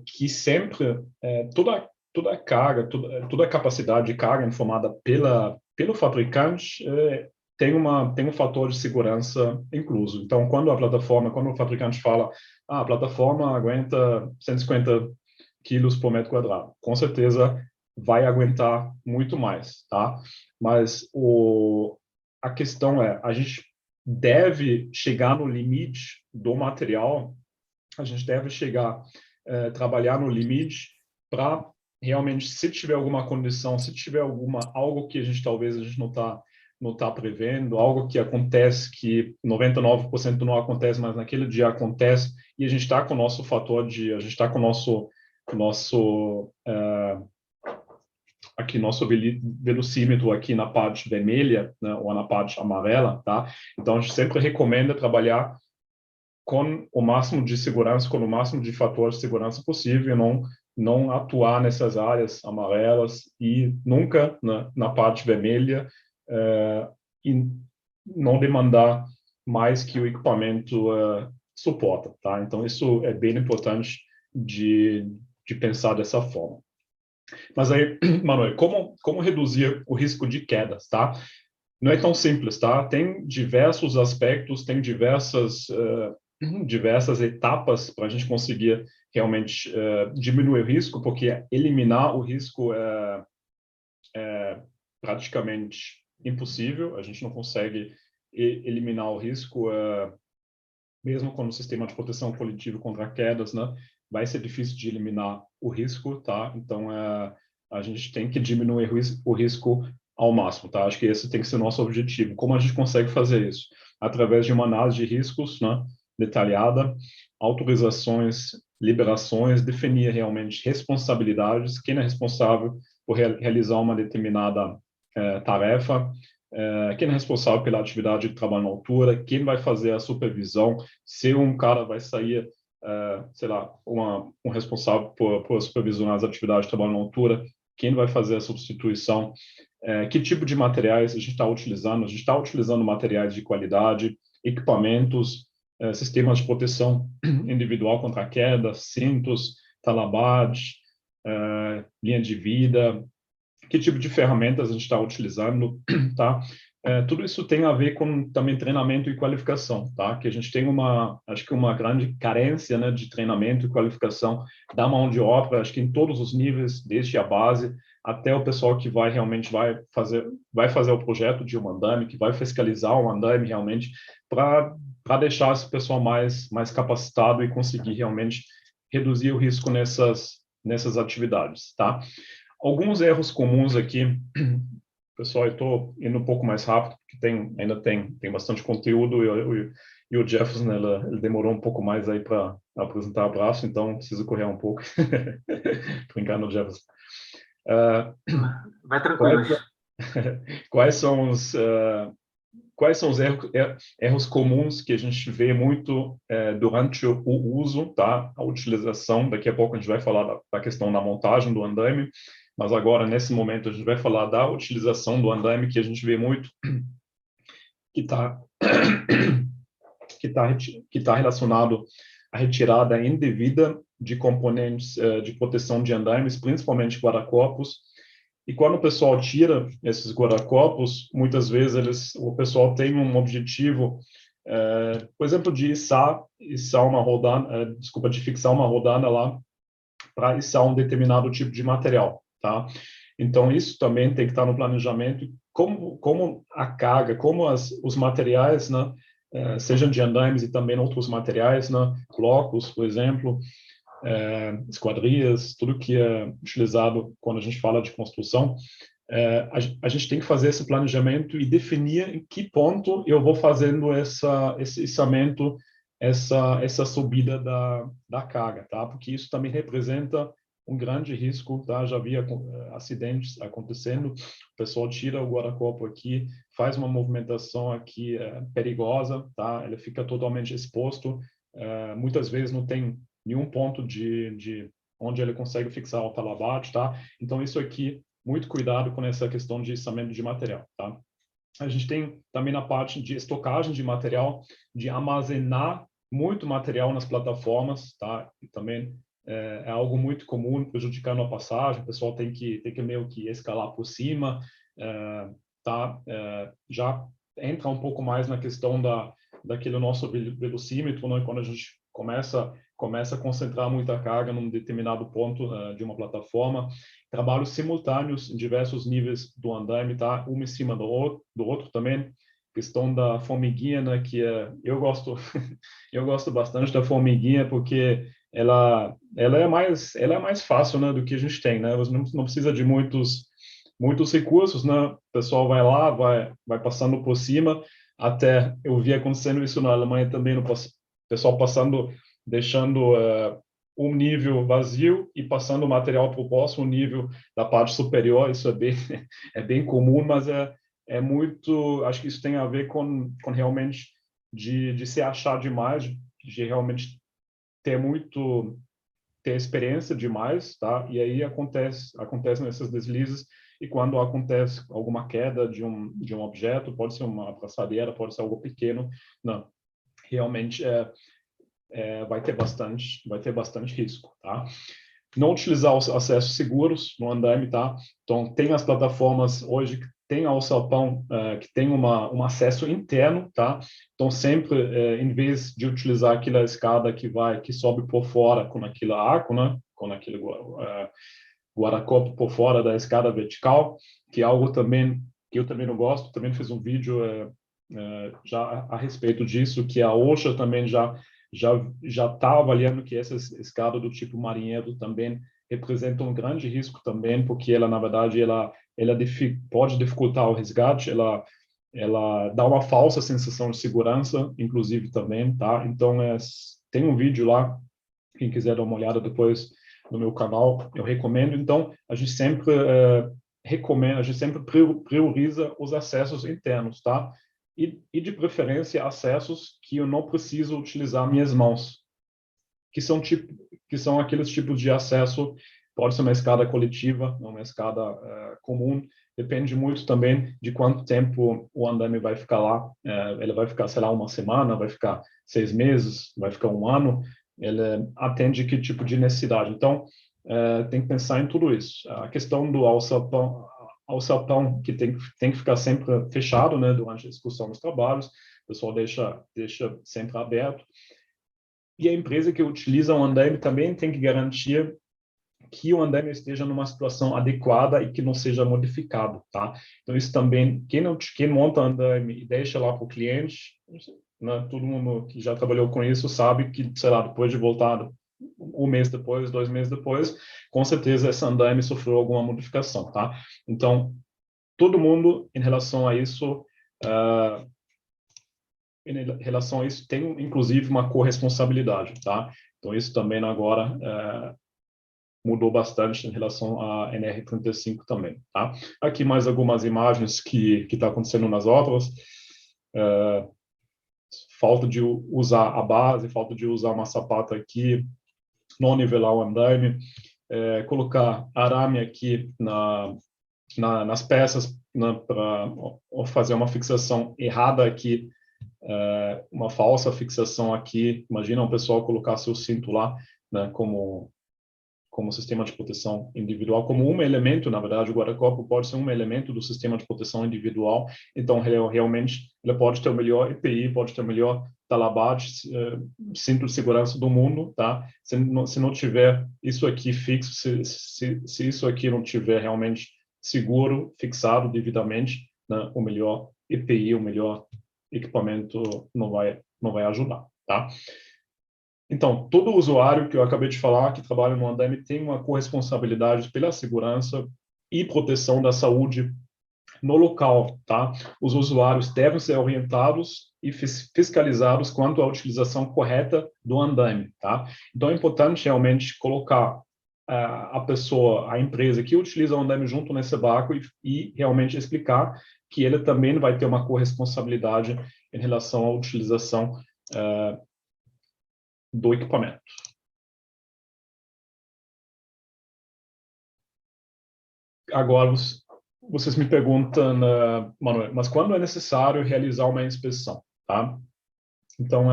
que sempre toda a carga, toda a capacidade de carga informada pelo fabricante tem um fator de segurança incluso. Então, quando o fabricante fala, a plataforma aguenta 150 quilos por metro quadrado, com certeza vai aguentar muito mais, tá? Mas a questão a gente deve chegar no limite do material, a gente deve trabalhar no limite para realmente, se tiver alguma condição, se tiver algo que talvez a gente não tá prevendo, algo que acontece que 99% não acontece, mas naquele dia acontece, e a gente está com o nosso a gente está com o nosso velocímetro aqui na parte vermelha, né, ou na parte amarela, tá? Então a gente sempre recomenda trabalhar com o máximo de segurança, com o máximo de fatores de segurança possível, não atuar nessas áreas amarelas e nunca na parte vermelha, e não demandar mais que o equipamento suporta, tá? Então, isso é bem importante de pensar dessa forma. Mas aí, Manuel, como reduzir o risco de quedas, tá? Não é tão simples, tá? Tem diversos aspectos, tem diversas etapas para a gente conseguir realmente diminuir o risco, porque eliminar o risco é praticamente impossível. A gente não consegue eliminar o risco, mesmo com o sistema de proteção coletiva contra quedas, né? Vai ser difícil de eliminar o risco, tá? Então, a gente tem que diminuir o risco ao máximo, tá? Acho que esse tem que ser o nosso objetivo. Como a gente consegue fazer isso? Através de uma análise de riscos, né, detalhada, autorizações liberações, definir realmente responsabilidades, quem é responsável por realizar uma determinada tarefa, quem é responsável pela atividade de trabalho na altura, quem vai fazer a supervisão, se um cara vai sair, sei lá, um responsável por supervisionar as atividades de trabalho na altura, quem vai fazer a substituição, que tipo de materiais a gente está utilizando. A gente está utilizando materiais de qualidade, equipamentos, sistemas de proteção individual contra queda, cintos, talabat, linha de vida, que tipo de ferramentas a gente está utilizando, tá? Tudo isso tem a ver com também treinamento e qualificação, tá? Que a gente tem acho que uma grande carência, né, de treinamento e qualificação da mão de obra, acho que em todos os níveis, desde a base até o pessoal que realmente vai fazer o projeto de um andaime, que vai fiscalizar o andaime realmente, para deixar esse pessoal mais capacitado e conseguir realmente reduzir o risco nessas atividades, tá? Alguns erros comuns aqui, pessoal, eu estou indo um pouco mais rápido, porque ainda tem bastante conteúdo, e o Jefferson, ele demorou um pouco mais aí para apresentar o braço, então preciso correr um pouco. Brincando no Jefferson. Vai tranquilo. Quais são os erros comuns que a gente vê muito durante o uso, tá? A utilização. Daqui a pouco a gente vai falar da questão da montagem do andaime, mas agora, nesse momento, a gente vai falar da utilização do andaime, que a gente vê muito que está relacionado à retirada indevida de componentes de proteção de andaimes, principalmente guarda-corpos. E quando o pessoal tira esses guarda-corpos, muitas vezes o pessoal tem um objetivo, por exemplo, de de fixar uma rodana lá para içar um determinado tipo de material, tá? Então, isso também tem que estar no planejamento, como a carga, como os materiais, né, sejam de andaimes e também outros materiais, né, blocos, por exemplo, esquadrias, tudo que é utilizado quando a gente fala de construção, a gente tem que fazer esse planejamento e definir em que ponto eu vou fazendo esse içamento, essa subida da carga, tá? Porque isso também representa um grande risco, tá? Já havia acidentes acontecendo, o pessoal tira o guarda-corpo aqui, faz uma movimentação aqui perigosa, tá? Ele fica totalmente exposto, muitas vezes não tem nenhum ponto de onde ele consegue fixar o talabat, tá? Então, isso aqui, muito cuidado com essa questão de içamento de material, tá? A gente tem também na parte de estocagem de material, de armazenar muito material nas plataformas, tá? E também é algo muito comum, prejudicando a passagem, o pessoal tem que meio que escalar por cima, tá? Já entra um pouco mais na questão daquele nosso velocímetro, né? Quando a gente começa a concentrar muita carga num determinado ponto de uma plataforma, trabalhos simultâneos em diversos níveis do andaime, tá? Um em cima do outro também. Questão da formiguinha, né? Que eu gosto eu gosto bastante da formiguinha porque ela é mais fácil, né, do que a gente tem, né? Você não precisa de muitos recursos, né? O pessoal vai lá, vai passando por cima. Até eu vi acontecendo isso na Alemanha também, o pessoal deixando um nível vazio e passando o material para o próximo nível da parte superior. Isso é bem comum, mas é muito, acho que isso tem a ver com realmente de se achar demais, de realmente ter experiência demais, tá? E aí acontecem esses deslizes, e quando acontece alguma queda de um objeto, pode ser uma abraçadeira, pode ser algo pequeno, não, realmente vai ter bastante risco, tá? Não utilizar os acessos seguros no andaime, tá? Então, tem as plataformas hoje que tem alçapão que tem um acesso interno, tá? Então, sempre, em vez de utilizar aquela escada que sobe por fora com aquele arco, né? Com aquele guarda-corpo por fora da escada vertical, que é algo também que eu também não gosto. Também fiz um vídeo já a respeito disso, que a OSHA também já está avaliando que essa escada do tipo marinheiro também representa um grande risco também, porque ela, na verdade, ela pode dificultar o resgate, ela dá uma falsa sensação de segurança, inclusive também, tá? Então, tem um vídeo lá Quem quiser dar uma olhada depois no meu canal, eu recomendo. Então, a gente sempre recomenda, a gente sempre prioriza os acessos internos, tá? E de preferência, acessos que eu não preciso utilizar minhas mãos, que são aqueles tipos de acesso, pode ser uma escada coletiva, não uma escada comum, depende muito também de quanto tempo o andaime vai ficar lá. Ele vai ficar, sei lá, uma semana, vai ficar 6 meses, vai ficar um ano, ele atende que tipo de necessidade. Então, tem que pensar em tudo isso. A questão do alçapão que tem que ficar sempre fechado, né, durante a execução dos trabalhos, o pessoal deixa sempre aberto. E a empresa que utiliza o andaime também tem que garantir que o andaime esteja numa situação adequada e que não seja modificado, tá? Então, isso também, quem monta andaime e deixa lá para o cliente, né, todo mundo que já trabalhou com isso sabe que, sei lá, depois de voltar um mês depois, 2 meses depois, com certeza esse andaime sofreu alguma modificação, tá? Então, todo mundo, em relação a isso, tem, inclusive, uma corresponsabilidade, tá? Então, isso também agora mudou bastante em relação à NR35 também, tá? Aqui mais algumas imagens que está acontecendo nas obras. Falta de usar a base, falta de usar uma sapata aqui, não nivelar o andaime, colocar arame aqui nas peças, né, para fazer uma fixação errada aqui, uma falsa fixação aqui. Imagina um pessoal colocar seu cinto lá, né, como sistema de proteção individual, como um elemento, na verdade, o guarda-corpo pode ser um elemento do sistema de proteção individual. Então, realmente, ele pode ter o melhor EPI, pode ter o melhor talabat, cinto de segurança do mundo, tá? Se não tiver isso aqui fixo, se isso aqui não tiver realmente seguro, fixado devidamente, né, o melhor EPI, o melhor equipamento não vai ajudar, tá? Então, todo usuário que eu acabei de falar, que trabalha no andaime, tem uma corresponsabilidade pela segurança e proteção da saúde no local, tá? Os usuários devem ser orientados e fiscalizados quanto à utilização correta do andaime, tá? Então, é importante realmente colocar a pessoa, a empresa que utiliza o andaime junto nesse barco e realmente explicar que ele também vai ter uma corresponsabilidade em relação à utilização do equipamento. Agora, vocês me perguntam, Manuel, mas quando é necessário realizar uma inspeção, tá? Então,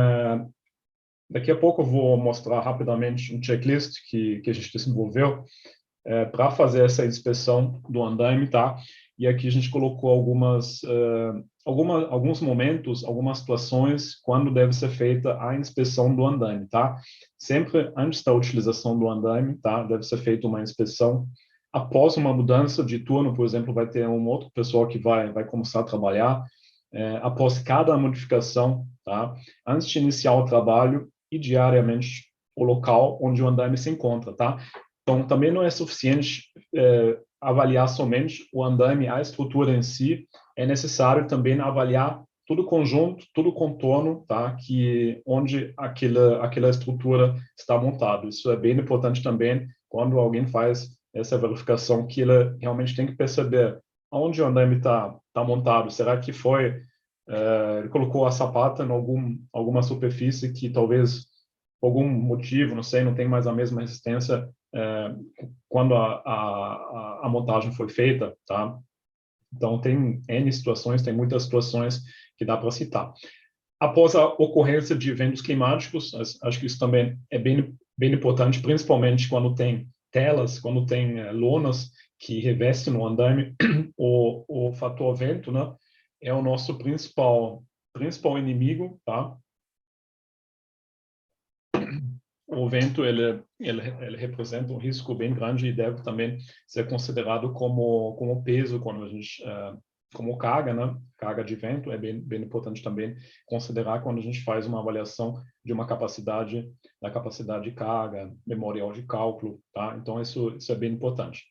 daqui a pouco eu vou mostrar rapidamente um checklist que a gente desenvolveu para fazer essa inspeção do andaime, tá? E aqui a gente colocou alguns momentos, algumas situações quando deve ser feita a inspeção do andaime, tá? Sempre antes da utilização do andaime, tá? Deve ser feita uma inspeção. Após uma mudança de turno, por exemplo, vai ter um outro pessoal que vai começar a trabalhar. Após cada modificação, tá? Antes de iniciar o trabalho e diariamente o local onde o andaime se encontra, tá? Então, também não é suficiente avaliar somente o andaime, a estrutura em si. É necessário também avaliar todo o conjunto, todo o contorno, tá? Onde aquela estrutura está montada. Isso é bem importante também quando alguém faz essa verificação, que ele realmente tem que perceber onde o andaime está montado. Será que ele colocou a sapata em alguma superfície que talvez, por algum motivo, não sei, não tem mais a mesma resistência quando a montagem foi feita, tá? Então, tem N situações, tem muitas situações que dá para citar. Após a ocorrência de eventos climáticos, acho que isso também é bem importante, principalmente quando tem telas, quando tem lonas que revestem no andaime, o fator vento, né, é o nosso principal inimigo, tá? O vento ele representa um risco bem grande e deve também ser considerado como peso quando a gente como carga, né? Carga de vento é bem importante também considerar quando a gente faz uma avaliação de uma capacidade de carga, memorial de cálculo, tá? Então isso é bem importante.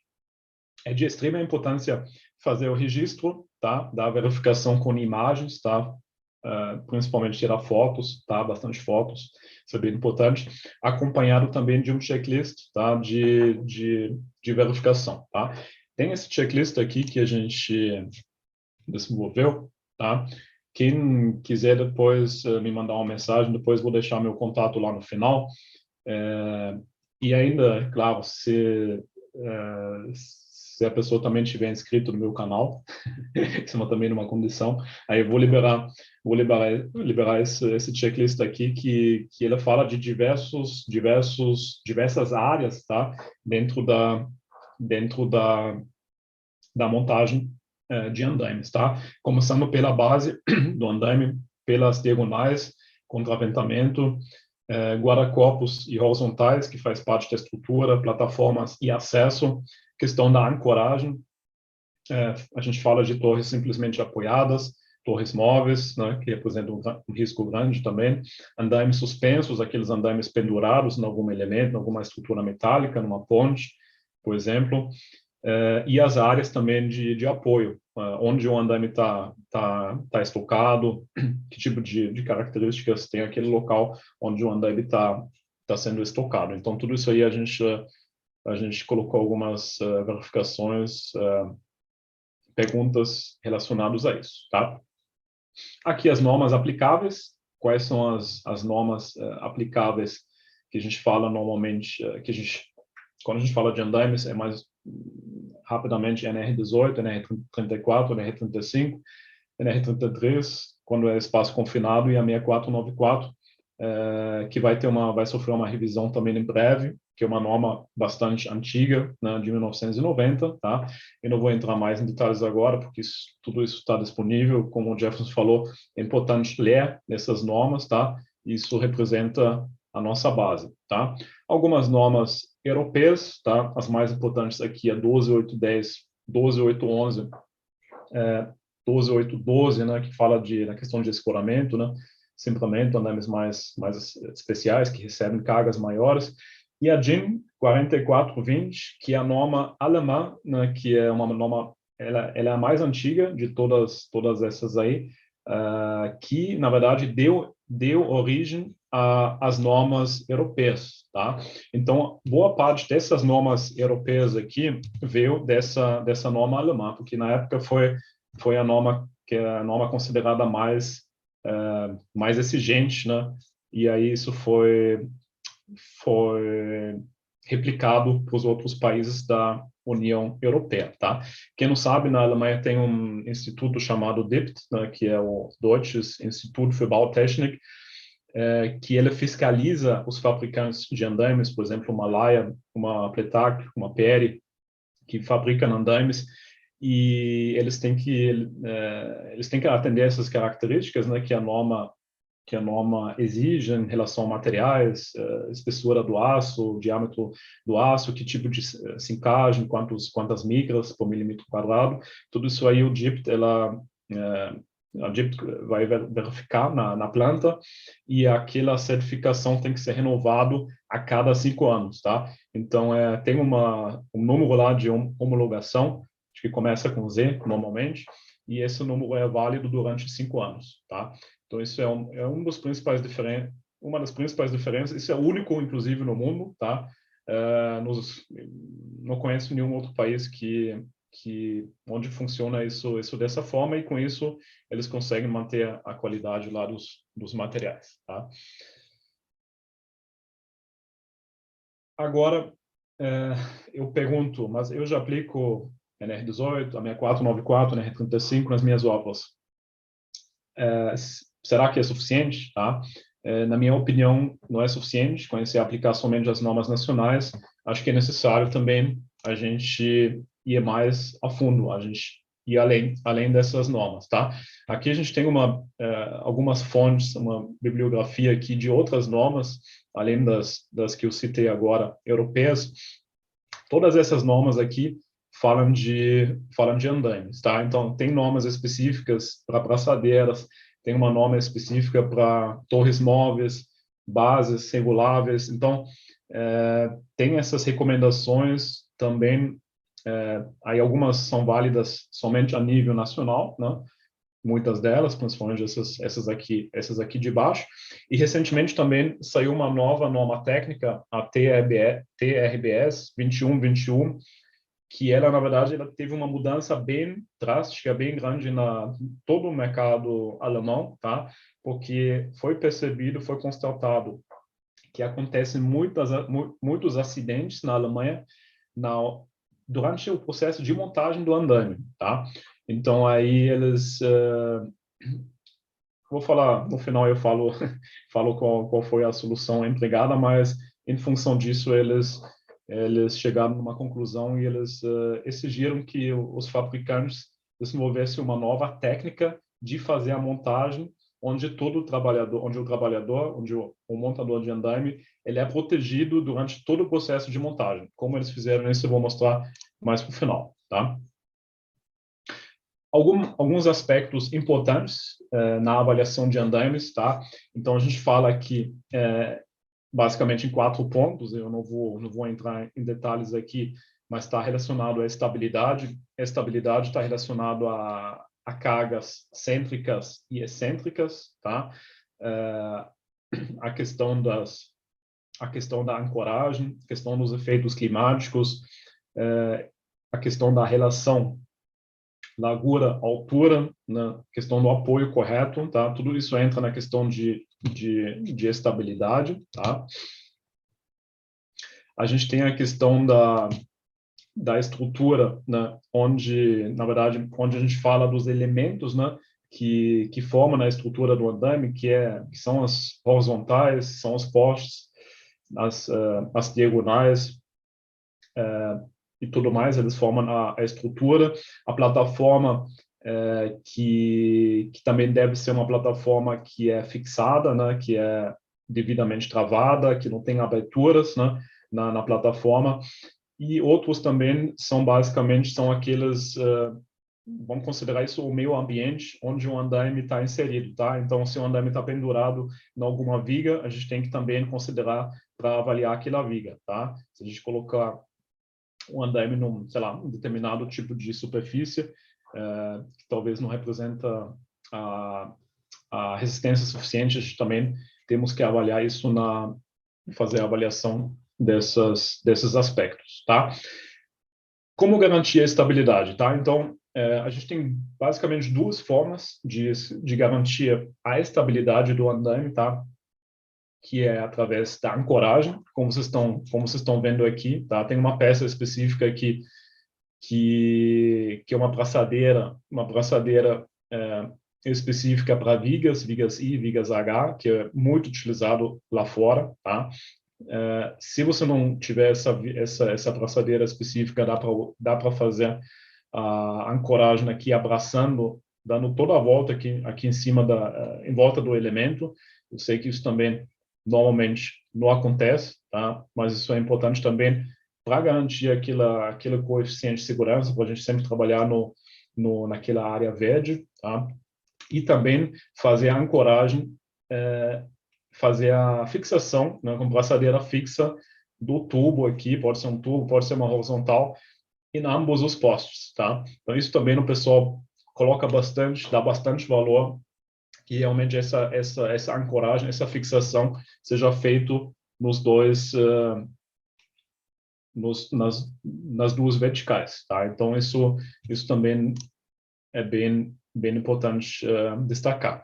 É de extrema importância fazer o registro, tá? Da verificação com imagens, tá? principalmente tirar fotos, tá? Bastante fotos, isso é bem importante, acompanhado também de um checklist, tá? De verificação, tá? Tem esse checklist aqui que a gente desenvolveu, tá? Quem quiser depois me mandar uma mensagem, depois vou deixar meu contato lá no final. E ainda, claro, se a pessoa também tiver inscrito no meu canal, isso é também uma condição, aí eu vou liberar esse checklist aqui que ele fala de diversas áreas, tá? Dentro da montagem de andaimes, tá? Começando pela base do andaime, pelas diagonais, contraventamento, guarda-corpos e horizontais, que faz parte da estrutura, plataformas e acesso, questão da ancoragem, a gente fala de torres simplesmente apoiadas, torres móveis, né, que representam um risco grande também, andaimes suspensos, aqueles andaimes pendurados em algum elemento, em alguma estrutura metálica, numa ponte, por exemplo, e as áreas também de apoio, onde o andaime está estocado, que tipo de características tem aquele local onde o andaime está sendo estocado. Então, tudo isso aí a gente colocou algumas verificações, perguntas relacionadas a isso, tá? Aqui as normas aplicáveis. Quais são as normas aplicáveis que a gente fala normalmente, quando a gente fala de andaimes, é mais rapidamente NR18, NR34, NR35, NR33, quando é espaço confinado, e a 6494, que vai sofrer uma revisão também em breve, que é uma norma bastante antiga, né, de 1990, tá? Eu não vou entrar mais em detalhes agora, porque tudo isso está disponível, como o Jefferson falou, é importante ler essas normas, tá? Isso representa a nossa base, tá? Algumas normas europeias, tá? As mais importantes aqui é 12810, 12811, 12812, né, que fala na questão de escoramento, né? Simplemento, andames mais especiais, que recebem cargas maiores, e a DIN 4420, que é a norma alemã, né, que é uma norma, ela é a mais antiga de todas essas aí, que, na verdade, deu origem às normas europeias, tá? Então, boa parte dessas normas europeias aqui veio dessa norma alemã, porque na época foi a norma que é a norma considerada mais exigente, né? E aí isso foi replicado para os outros países da União Europeia, tá? Quem não sabe, na Alemanha tem um instituto chamado DIPT, né, que é o Deutsches Institut für Bautechnik, que ele fiscaliza os fabricantes de andaimes, por exemplo, uma Laia, uma Pletag, uma Peri, que fabricam andaimes, e eles têm que atender essas características, né, que a norma exige em relação a materiais, espessura do aço, diâmetro do aço, que tipo de sincagem, quantas micras por milímetro quadrado, tudo isso aí o DIPT, a DIPT vai verificar na planta, e aquela certificação tem que ser renovado a cada 5 anos, tá? Então, tem um número lá de homologação, que começa com Z, normalmente, e esse número é válido durante 5 anos, tá? Então, isso é uma das principais diferenças, isso é único, inclusive, no mundo, tá? Não conheço nenhum outro país onde funciona isso dessa forma, e com isso eles conseguem manter a qualidade lá dos materiais, tá? Agora, eu pergunto, mas eu já aplico NR18, a 6494, NR35 nas minhas obras. Será que é suficiente? Tá? Na minha opinião, não é suficiente conhecer aplicar somente as normas nacionais. Acho que é necessário também a gente ir mais a fundo, a gente ir além dessas normas. Tá? Aqui a gente tem algumas fontes, uma bibliografia aqui de outras normas, além das que eu citei agora, europeias. Todas essas normas aqui falam de andaimes, tá? Então, tem normas específicas para braçadeiras, tem uma norma específica para torres móveis, bases reguláveis. Então, tem essas recomendações também. Aí algumas são válidas somente a nível nacional, né? muitas delas, principalmente essas aqui de baixo. E recentemente também saiu uma nova norma técnica, a TRBS 2121, que ela, na verdade, ela teve uma mudança bem drástica, bem grande na todo o mercado alemão, tá? Porque foi percebido, foi constatado que acontecem muitos acidentes na Alemanha durante o processo de montagem do andaime, tá? Então, aí eles... vou falar, no final eu falo, falo qual foi a solução empregada, mas em função disso eles chegaram numa conclusão e eles exigiram que os fabricantes desenvolvessem uma nova técnica de fazer a montagem onde o trabalhador, onde o montador de andaime, ele é protegido durante todo o processo de montagem. Como eles fizeram isso, eu vou mostrar mais para o final, tá? Alguns aspectos importantes na avaliação de andaimes, tá? Então, a gente fala aqui, basicamente, em 4 pontos. Eu não vou entrar em detalhes aqui, mas está relacionado à estabilidade. A estabilidade está relacionado a cargas cêntricas e excêntricas, tá? A questão da ancoragem, a questão dos efeitos climáticos, a questão da relação largura-altura, na questão do apoio correto, tá? Tudo isso entra na questão de estabilidade, tá? A gente tem a questão da estrutura, né? Na verdade, onde a gente fala dos elementos, né? Que formam a estrutura do andaime, que são as horizontais, são os postes, as diagonais, e tudo mais, eles formam a estrutura. A plataforma, que também deve ser uma plataforma que é fixada, né, que é devidamente travada, que não tem aberturas, né, na plataforma. E outros também são aqueles, vamos considerar isso o meio ambiente onde o andaime está inserido, tá? Então, se o andaime está pendurado em alguma viga, a gente tem que também considerar para avaliar aquela viga, tá? Se a gente colocar um andaime num, sei lá, um determinado tipo de superfície, que talvez não representa a resistência suficiente, a gente também temos que avaliar isso fazer a avaliação desses aspectos, tá? Como garantir a estabilidade, tá? Então, a gente tem basicamente 2 formas de garantir a estabilidade do andaime, tá? Que é através da ancoragem, como vocês estão vendo aqui, tá? Tem uma peça específica aqui que é uma braçadeira específica para vigas I, vigas H, que é muito utilizado lá fora, tá? Se você não tiver essa braçadeira específica, dá para fazer a ancoragem aqui abraçando, dando toda a volta aqui em cima em volta do elemento. Eu sei que isso também normalmente não acontece, tá? Mas isso é importante também para garantir aquele coeficiente de segurança, para a gente sempre trabalhar naquela área verde, tá? E também fazer a ancoragem, fazer a fixação, né, com braçadeira fixa do tubo aqui, pode ser um tubo, pode ser uma horizontal, em ambos os postos, tá? Então, isso também o pessoal coloca bastante, dá bastante valor, que realmente essa ancoragem, essa fixação seja feito nos dois, nas 2 verticais, tá? Então, isso também é bem importante destacar.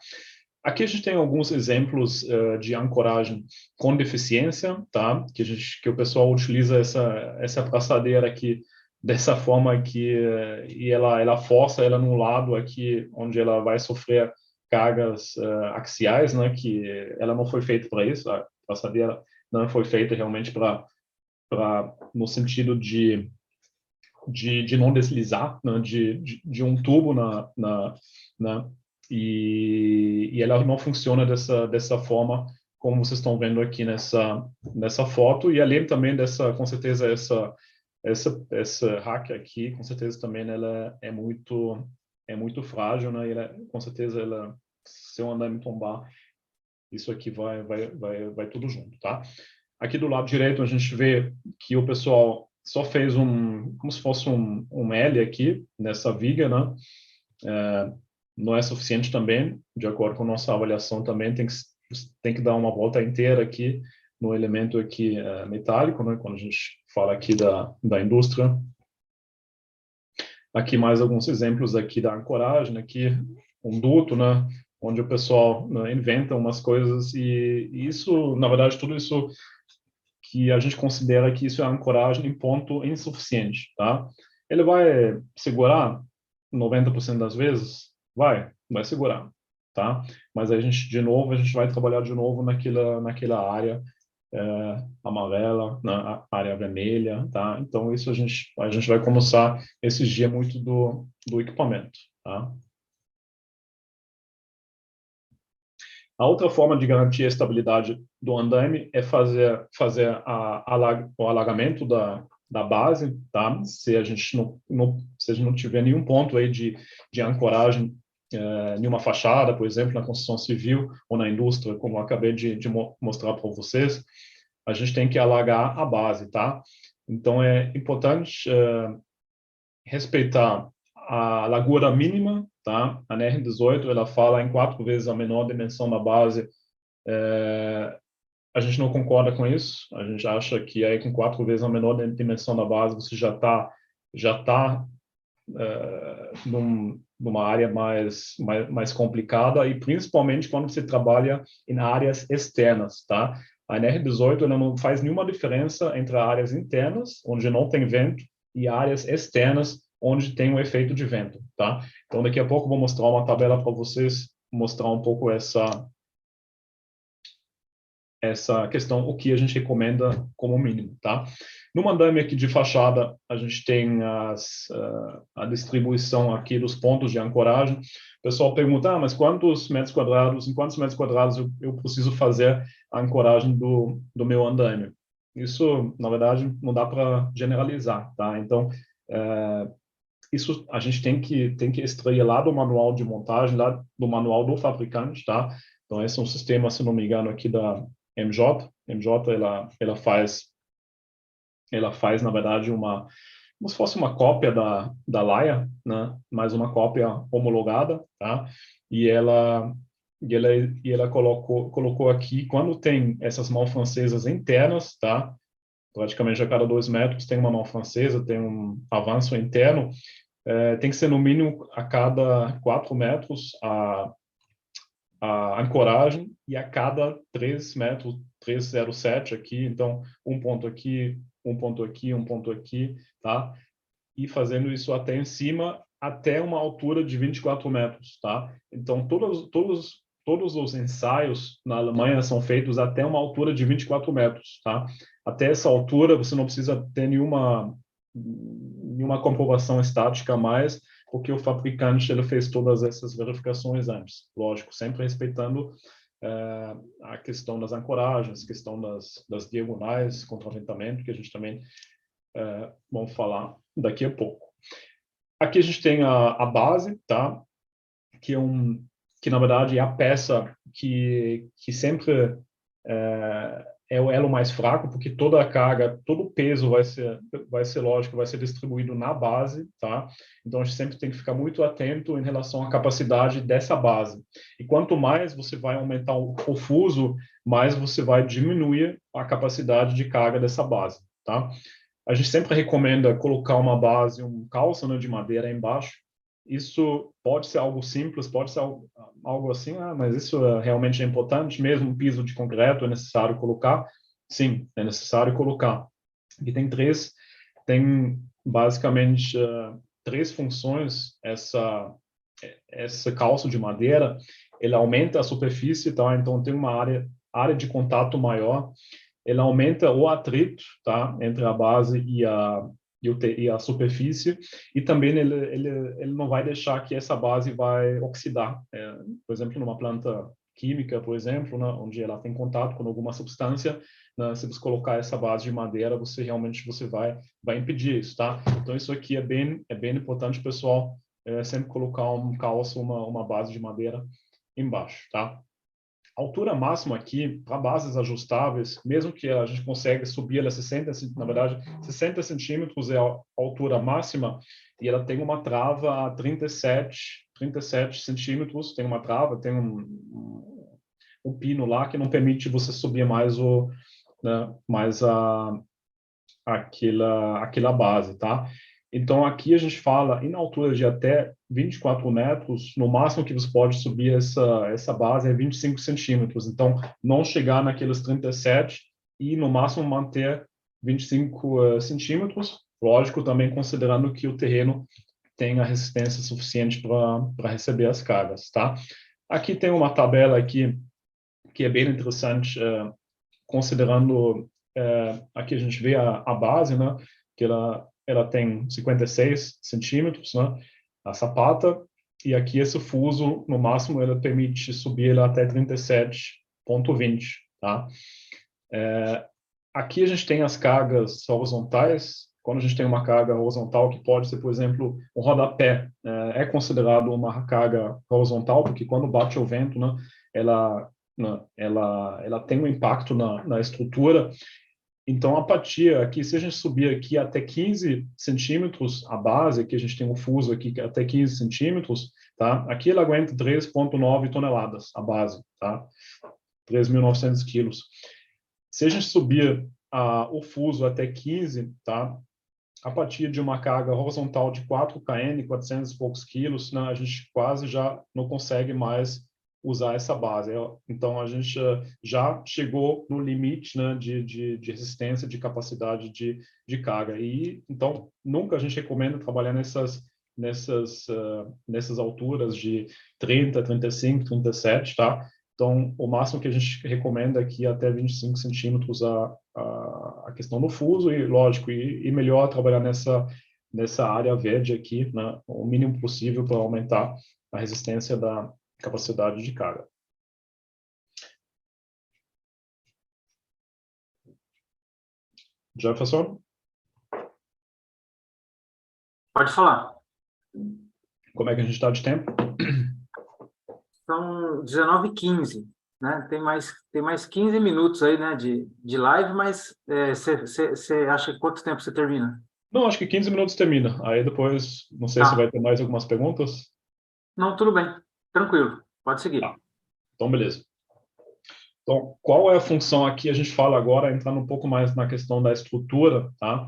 Aqui a gente tem alguns exemplos de ancoragem com deficiência, tá? Que o pessoal utiliza essa braçadeira aqui dessa forma aqui, e ela força ela no lado aqui onde ela vai sofrer cargas axiais, né? Que ela não foi feita para isso, a braçadeira não foi feita realmente no sentido de não deslizar, né, de um tubo e ela não funciona dessa forma como vocês estão vendo aqui nessa foto. E além também com certeza essa rack aqui, com certeza também ela é muito frágil, né? E com certeza se eu andar e me tombar, isso aqui vai tudo junto, tá? Aqui do lado direito a gente vê que o pessoal só fez como se fosse um L aqui nessa viga, né? não é suficiente também, de acordo com nossa avaliação também, tem que dar uma volta inteira aqui no elemento aqui metálico, né, quando a gente fala aqui da indústria. Aqui mais alguns exemplos aqui da ancoragem, aqui um duto, né, onde o pessoal, né, inventa umas coisas e isso, na verdade, tudo isso que a gente considera que isso é ancoragem em ponto insuficiente, tá? Ele vai segurar 90% das vezes? Vai segurar, tá? Mas a gente, de novo, a gente vai trabalhar de novo naquela área amarela, na área vermelha, tá? Então, isso a gente vai começar esse dia muito do equipamento, tá? A outra forma de garantir a estabilidade do andaime é fazer o alagamento da base, tá? Se a gente não tiver nenhum ponto aí de ancoragem em uma fachada, por exemplo, na construção civil ou na indústria, como eu acabei de mostrar para vocês, a gente tem que alagar a base, tá? Então, é importante respeitar a largura mínima, tá? A NR18, ela fala em 4 vezes a menor dimensão da base. A gente não concorda com isso. A gente acha que aí com 4 vezes a menor dimensão da base você já tá numa área mais complicada e principalmente quando você trabalha em áreas externas, tá? A NR18 ela não faz nenhuma diferença entre áreas internas, onde não tem vento, e áreas externas, onde tem um efeito de vento, tá? Então, daqui a pouco eu vou mostrar uma tabela para vocês, mostrar um pouco essa questão, o que a gente recomenda como mínimo, tá? No andaime aqui de fachada, a gente tem a distribuição aqui dos pontos de ancoragem. O pessoal pergunta, mas em quantos metros quadrados eu preciso fazer a ancoragem do meu andaime? Isso, na verdade, não dá para generalizar, tá? Então, isso a gente tem que extrair lá do manual de montagem, lá do manual do fabricante, tá? Então, esse é um sistema, se não me engano, aqui da MJ. MJ, ela faz, na verdade, como se fosse uma cópia da Laia, né? Mas uma cópia homologada, tá? E ela colocou aqui, quando tem essas mãos francesas internas, tá? Praticamente a cada 2 metros tem uma mão francesa, tem um avanço interno, tem que ser no mínimo a cada 4 metros a ancoragem e a cada 3 metros, 307 aqui, então um ponto aqui, um ponto aqui, um ponto aqui, tá? E fazendo isso até em cima, até uma altura de 24 metros, tá? Então, todos os ensaios na Alemanha são feitos até uma altura de 24 metros, tá? Até essa altura, você não precisa ter nenhuma comprovação estática a mais, porque o fabricante ele fez todas essas verificações antes. Lógico, sempre respeitando a questão das ancoragens, a questão das diagonais, contraventamento, que a gente também vamos falar daqui a pouco. Aqui a gente tem a base, tá? Que na verdade é a peça que sempre é o elo mais fraco, porque toda a carga, todo o peso vai ser lógico, vai ser distribuído na base, tá? Então a gente sempre tem que ficar muito atento em relação à capacidade dessa base. E quanto mais você vai aumentar o fuso, mais você vai diminuir a capacidade de carga dessa base, tá? A gente sempre recomenda colocar uma base, um calço, né, de madeira embaixo. Isso pode ser algo simples, pode ser algo assim, mas isso realmente é importante. Mesmo um piso de concreto é necessário colocar? Sim, é necessário colocar. E tem basicamente 3 funções essa calço de madeira. Ele aumenta a superfície, tá? Então tem uma área de contato maior. Ele aumenta o atrito, tá, entre a base e a superfície, e também ele não vai deixar que essa base vai oxidar. Por exemplo, numa planta química, por exemplo, né, onde ela tem contato com alguma substância, né, se você colocar essa base de madeira, você vai impedir isso, tá? Então isso aqui é bem importante, pessoal, sempre colocar um calço, uma base de madeira embaixo, tá? A altura máxima aqui, para bases ajustáveis, mesmo que a gente consiga subir ela 60, na verdade, 60 centímetros é a altura máxima, e ela tem uma trava a 37 centímetros, tem uma trava, tem um pino lá que não permite você subir mais né, mais aquela base, tá? Então, aqui a gente fala em altura de até 24 metros, no máximo que você pode subir essa base é 25 centímetros. Então, não chegar naqueles 37 e, no máximo, manter 25 centímetros. Lógico, também considerando que o terreno tenha resistência suficiente para receber as cargas, tá? Aqui tem uma tabela aqui que é bem interessante, considerando, aqui a gente vê a base, né? Que ela tem 56 centímetros, né? A sapata, e aqui esse fuso, no máximo, ela permite subir ela até 37,20, tá? Aqui a gente tem as cargas horizontais. Quando a gente tem uma carga horizontal, que pode ser, por exemplo, um rodapé, é considerado uma carga horizontal, porque quando bate o vento, né, ela tem um impacto na estrutura. Então, a apatia aqui, se a gente subir aqui até 15 centímetros a base, aqui a gente tem um fuso aqui até 15 centímetros, tá? Aqui ela aguenta 3,9 toneladas a base, tá? 3.900 quilos. Se a gente subir o fuso até 15, tá? A partir de uma carga horizontal de 4 kN, 400 e poucos quilos, né, a gente quase já não consegue mais usar essa base. Então, a gente já chegou no limite, né, de resistência, de capacidade de carga. E, então, nunca a gente recomenda trabalhar nessas alturas de 30, 35, 37, tá? Então, o máximo que a gente recomenda aqui é até 25 centímetros a questão do fuso, e lógico, e melhor trabalhar nessa área verde aqui, né, o mínimo possível para aumentar a resistência da capacidade de carga. Jefferson? Pode falar. Como é que a gente está de tempo? São 19h15, né? Tem mais 15 minutos aí, né, de live, mas você acha que quanto tempo você termina? Não, acho que 15 minutos termina. Aí depois, não sei se Tá. vai ter mais algumas perguntas. Não, tudo bem. Tranquilo. Pode seguir. Tá. Então, beleza. Então, qual é a função aqui? A gente fala agora, entrando um pouco mais na questão da estrutura, tá?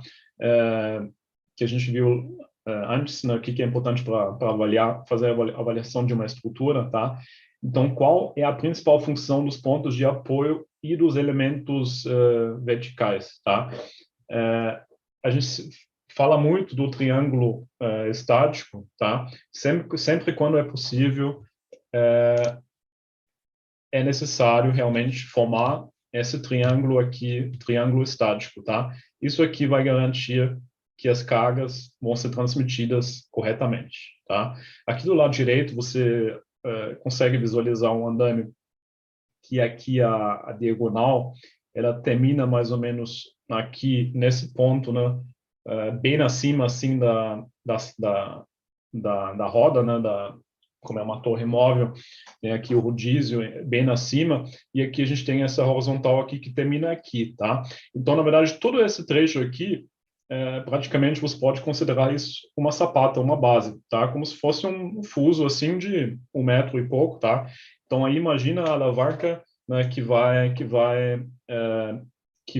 Que a gente viu antes, né? O que é importante para avaliar, fazer a avaliação de uma estrutura, tá? Então, qual é a principal função dos pontos de apoio e dos elementos verticais, tá? A gente fala muito do triângulo estático, tá? Sempre quando é possível, é necessário realmente formar esse triângulo aqui, triângulo estático, tá? Isso aqui vai garantir que as cargas vão ser transmitidas corretamente, tá? Aqui do lado direito você consegue visualizar um andame que aqui a diagonal, ela termina mais ou menos aqui nesse ponto, né? Bem acima assim da roda, né? Como é uma torre móvel, tem aqui o rodízio bem acima, e aqui a gente tem essa horizontal aqui que termina aqui, tá? Então, na verdade, todo esse trecho aqui, praticamente você pode considerar isso uma sapata, uma base, tá? Como se fosse um fuso, assim, de 1 metro e pouco, tá? Então, aí imagina a alavanca, né, que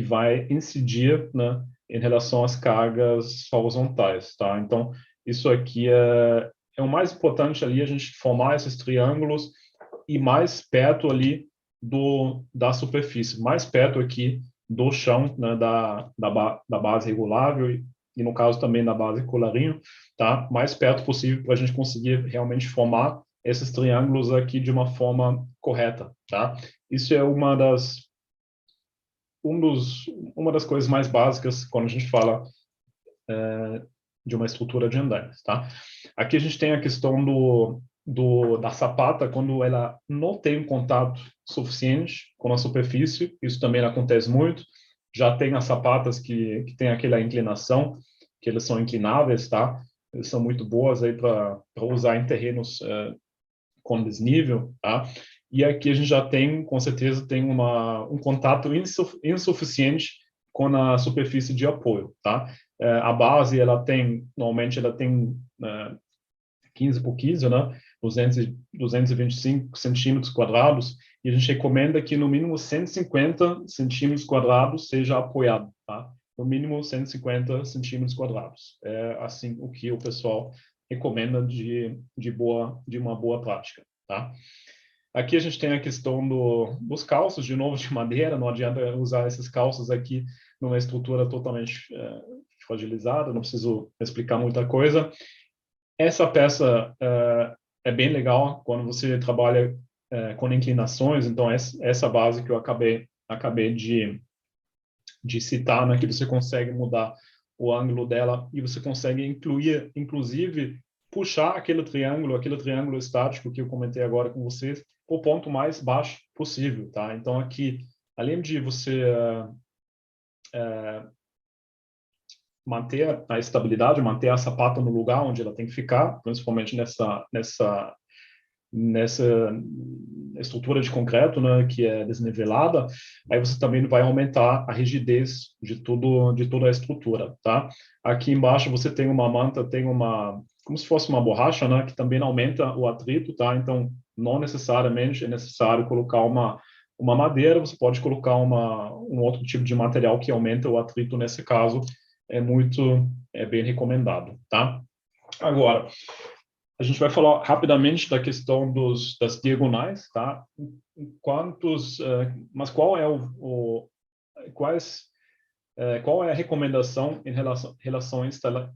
vai incidir, né, em relação às cargas horizontais, tá? Então, isso aqui é o mais importante ali, a gente formar esses triângulos e mais perto ali da superfície, mais perto aqui do chão, né, da base regulável e, no caso, também da base colarinho, tá? Mais perto possível para a gente conseguir realmente formar esses triângulos aqui de uma forma correta, tá? Isso é uma das coisas mais básicas quando a gente fala de uma estrutura de andames, tá? Aqui a gente tem a questão da sapata, quando ela não tem um contato suficiente com a superfície, isso também acontece muito. Já tem as sapatas que tem aquela inclinação, que elas são inclináveis, tá? Elas são muito boas aí para usar em terrenos com desnível, tá? e aqui a gente já tem, com certeza, tem um contato insuficiente com a superfície de apoio, tá? A base, normalmente ela tem 15 por 15, né? 225 centímetros quadrados, e a gente recomenda que no mínimo 150 centímetros quadrados seja apoiado, tá? No mínimo 150 centímetros quadrados. É assim o que o pessoal recomenda de uma boa prática, tá? Aqui a gente tem a questão dos calços, de novo, de madeira. Não adianta usar esses calços aqui numa estrutura totalmente fragilizada, não preciso explicar muita coisa. Essa peça é bem legal quando você trabalha com inclinações. Então, essa base que eu acabei de citar, né, que você consegue mudar o ângulo dela e você consegue inclusive, puxar aquele triângulo estático que eu comentei agora com vocês, para o ponto mais baixo possível, tá? Então, aqui, além de você manter a estabilidade, manter a sapata no lugar onde ela tem que ficar, principalmente nessa estrutura de concreto, né, que é desnivelada, aí você também vai aumentar a rigidez de toda a estrutura, tá? Aqui embaixo você tem uma manta, como se fosse uma borracha, né, que também aumenta o atrito, tá? Então, não necessariamente é necessário colocar uma madeira, você pode colocar um outro tipo de material que aumenta o atrito. Nesse caso, é bem recomendado, tá? Agora, a gente vai falar rapidamente da questão das diagonais, tá? Mas qual é a recomendação em relação à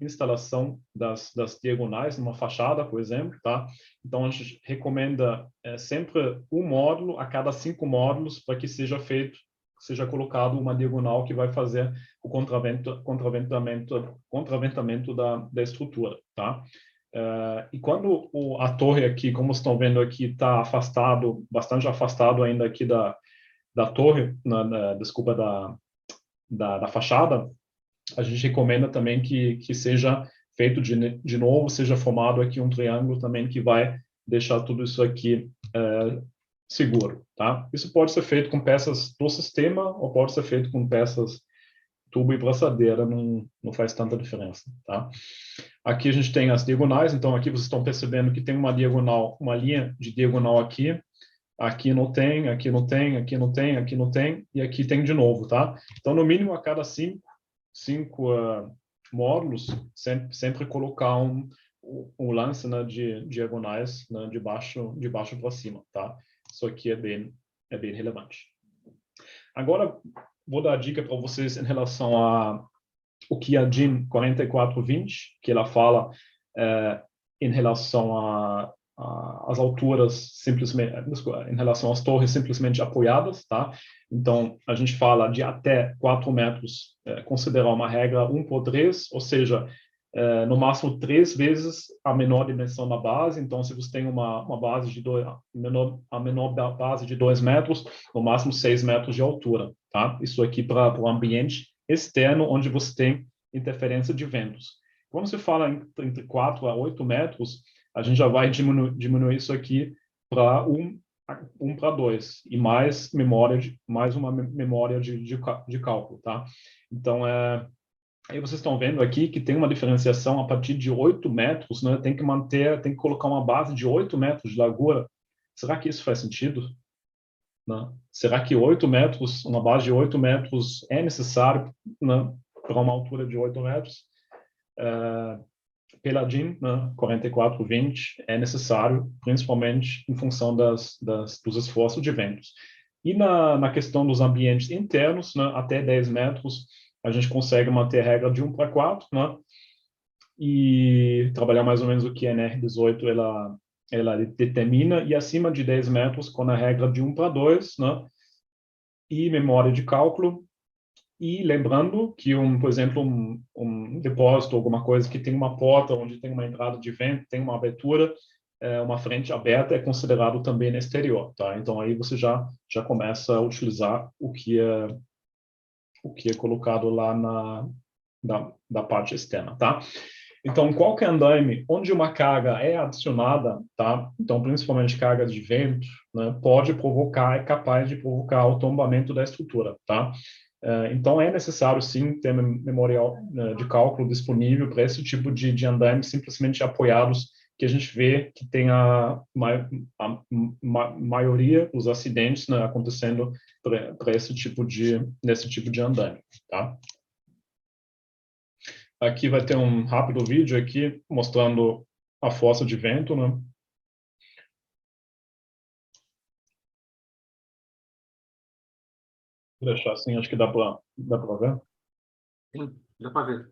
instalação das diagonais numa fachada, por exemplo, tá? Então, a gente recomenda sempre um módulo a cada 5 módulos para que seja colocado uma diagonal que vai fazer o contraventamento da estrutura, tá? E quando a torre aqui, como vocês estão vendo aqui, está bastante afastado ainda aqui da torre, desculpa, da fachada, a gente recomenda também que seja feito de novo, seja formado aqui um triângulo também que vai deixar tudo isso aqui seguro, tá? Isso pode ser feito com peças do sistema ou pode ser feito com peças tubo e braçadeira, não faz tanta diferença, tá? Aqui a gente tem as diagonais, então aqui vocês estão percebendo que tem uma linha de diagonal aqui não tem, aqui não tem, aqui não tem, aqui não tem, e aqui tem de novo, tá? Então, no mínimo, a cada cinco módulos, sempre colocar um lance, né, de diagonais, né, de baixo para cima, tá? Isso aqui é bem relevante. Agora, vou dar a dica para vocês em relação o que a DIN 4420, que ela fala em relação às alturas simplesmente, em relação às torres simplesmente apoiadas, tá? Então, a gente fala de até 4 metros, considerar uma regra 1/3, ou seja, no máximo 3 vezes a menor dimensão da base. Então, se você tem uma base a menor base de 2 metros, no máximo 6 metros de altura, tá? Isso aqui para o ambiente externo, onde você tem interferência de ventos. Quando se fala entre 4 a 8 metros, a gente já vai diminuir isso aqui para 1 para 2, e mais uma memória de cálculo, tá? Então, aí vocês estão vendo aqui que tem uma diferenciação a partir de 8 metros, né? Tem que colocar uma base de 8 metros de largura. Será que isso faz sentido? Né? Será que 8 metros, uma base de 8 metros é necessário, né, para uma altura de 8 metros? Pela DIN, né, 4420, é necessário, principalmente em função dos esforços de ventos. E na questão dos ambientes internos, né, até 10 metros, a gente consegue manter a regra de 1/4, né, e trabalhar mais ou menos o que a NR18 ela determina, e acima de 10 metros com a regra de 1/2, né, e memória de cálculo. E lembrando que, por exemplo, um depósito, alguma coisa que tem uma porta onde tem uma entrada de vento, tem uma abertura, uma frente aberta, é considerado também no exterior, tá? Então, aí você já começa a utilizar o que é colocado lá da parte externa, tá? Então, qualquer andaime onde uma carga é adicionada, tá? Então, principalmente carga de vento, né, pode provocar, é capaz de provocar o tombamento da estrutura, tá? Então, é necessário, sim, ter memorial de cálculo disponível para esse tipo de andaimes simplesmente apoiados, que a gente vê que tem a maioria dos acidentes, né, acontecendo para nesse tipo de andaime, tá? Aqui vai ter um rápido vídeo aqui mostrando a força de vento, né? Vou deixar assim, acho que dá para ver. Sim, dá para ver.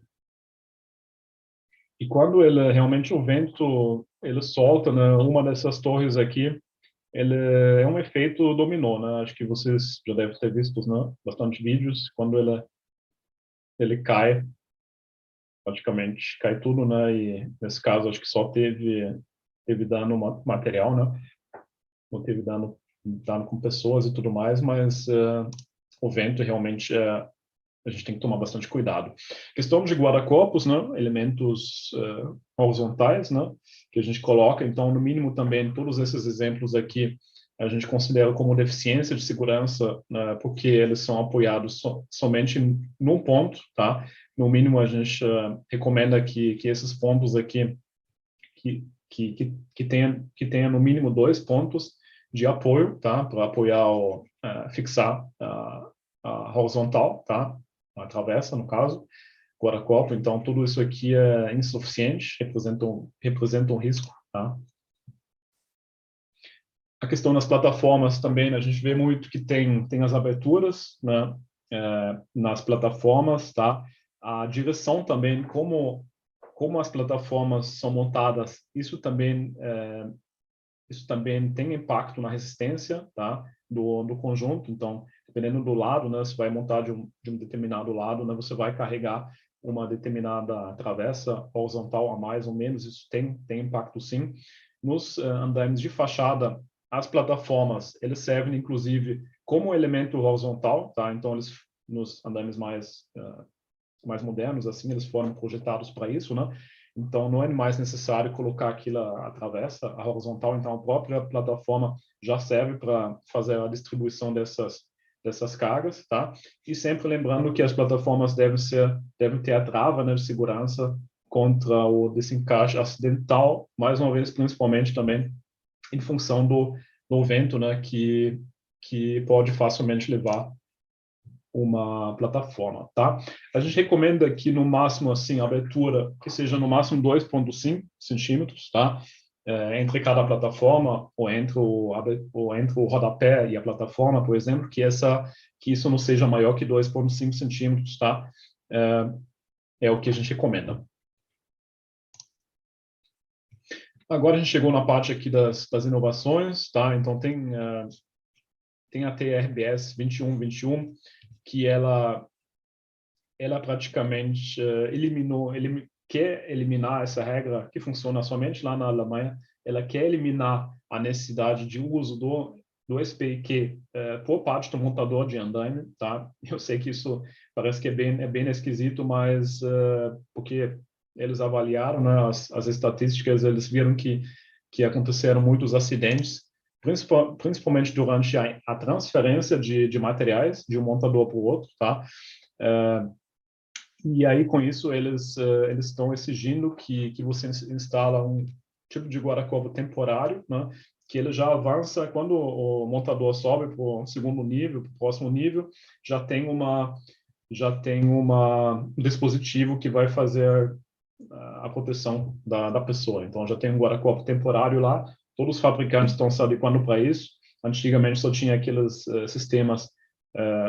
E quando ele realmente o vento ele solta, né, uma dessas torres aqui, ele é um efeito dominó, né? Acho que vocês já devem ter visto, né, bastante vídeos quando ele cai, praticamente cai tudo, né? E nesse caso acho que só teve dano material, né? Não teve dano com pessoas e tudo mais, mas o vento realmente a gente tem que tomar bastante cuidado. Questão de guarda-corpos, né? Elementos horizontais, né? Que a gente coloca. Então, no mínimo também, todos esses exemplos aqui a gente considera como deficiência de segurança, né? Porque eles são apoiados somente num ponto, tá? No mínimo, a gente recomenda que esses pontos aqui que tenha no mínimo 2 pontos de apoio, tá? Para apoiar fixar a horizontal, tá? A travessa, no caso, guarda-corpo. Então, tudo isso aqui é insuficiente, representa um risco, tá? A questão das plataformas também, né, a gente vê muito que tem as aberturas, né? Nas plataformas, tá? A direção também, como as plataformas são montadas, isso também tem impacto na resistência, tá? Do conjunto. Então, dependendo do lado, né? Se vai montar de um determinado lado, né? Você vai carregar uma determinada travessa horizontal a mais ou menos. Isso tem impacto, sim. Nos andaimes de fachada, as plataformas, eles servem, inclusive, como elemento horizontal, tá? Então, nos andaimes mais modernos, assim, eles foram projetados para isso, né? Então, não é mais necessário colocar aquilo a travessa, a horizontal. Então, a própria plataforma já serve para fazer a distribuição dessas cargas, tá? E sempre lembrando que as plataformas devem ter a trava, né, de segurança contra o desencaixe acidental, mais uma vez, principalmente também em função do vento, né, que pode facilmente levar uma plataforma, tá? A gente recomenda que no máximo, assim, a abertura que seja no máximo 2,5 centímetros, tá? Entre cada plataforma ou entre o rodapé e a plataforma, por exemplo, que isso não seja maior que 2,5 centímetros, tá? É o que a gente recomenda. Agora a gente chegou na parte aqui das inovações, tá? Então tem a TRBS 2121, que ela praticamente quer eliminar essa regra que funciona somente lá na Alemanha. Ela quer eliminar a necessidade de uso do SPIQ por parte do montador de andaime, tá? Eu sei que isso parece que é bem esquisito, mas porque eles avaliaram, né, as estatísticas, eles viram que aconteceram muitos acidentes, principalmente durante a transferência de materiais de um montador para o outro, tá? E aí, com isso, eles estão exigindo que você instala um tipo de guarda-corpo temporário, né? Que ele já avança, quando o montador sobe para o segundo nível, para o próximo nível, já tem um dispositivo que vai fazer a proteção da pessoa. Então, já tem um guarda-corpo temporário lá. Todos os fabricantes estão se adequando para isso. Antigamente só tinha aqueles sistemas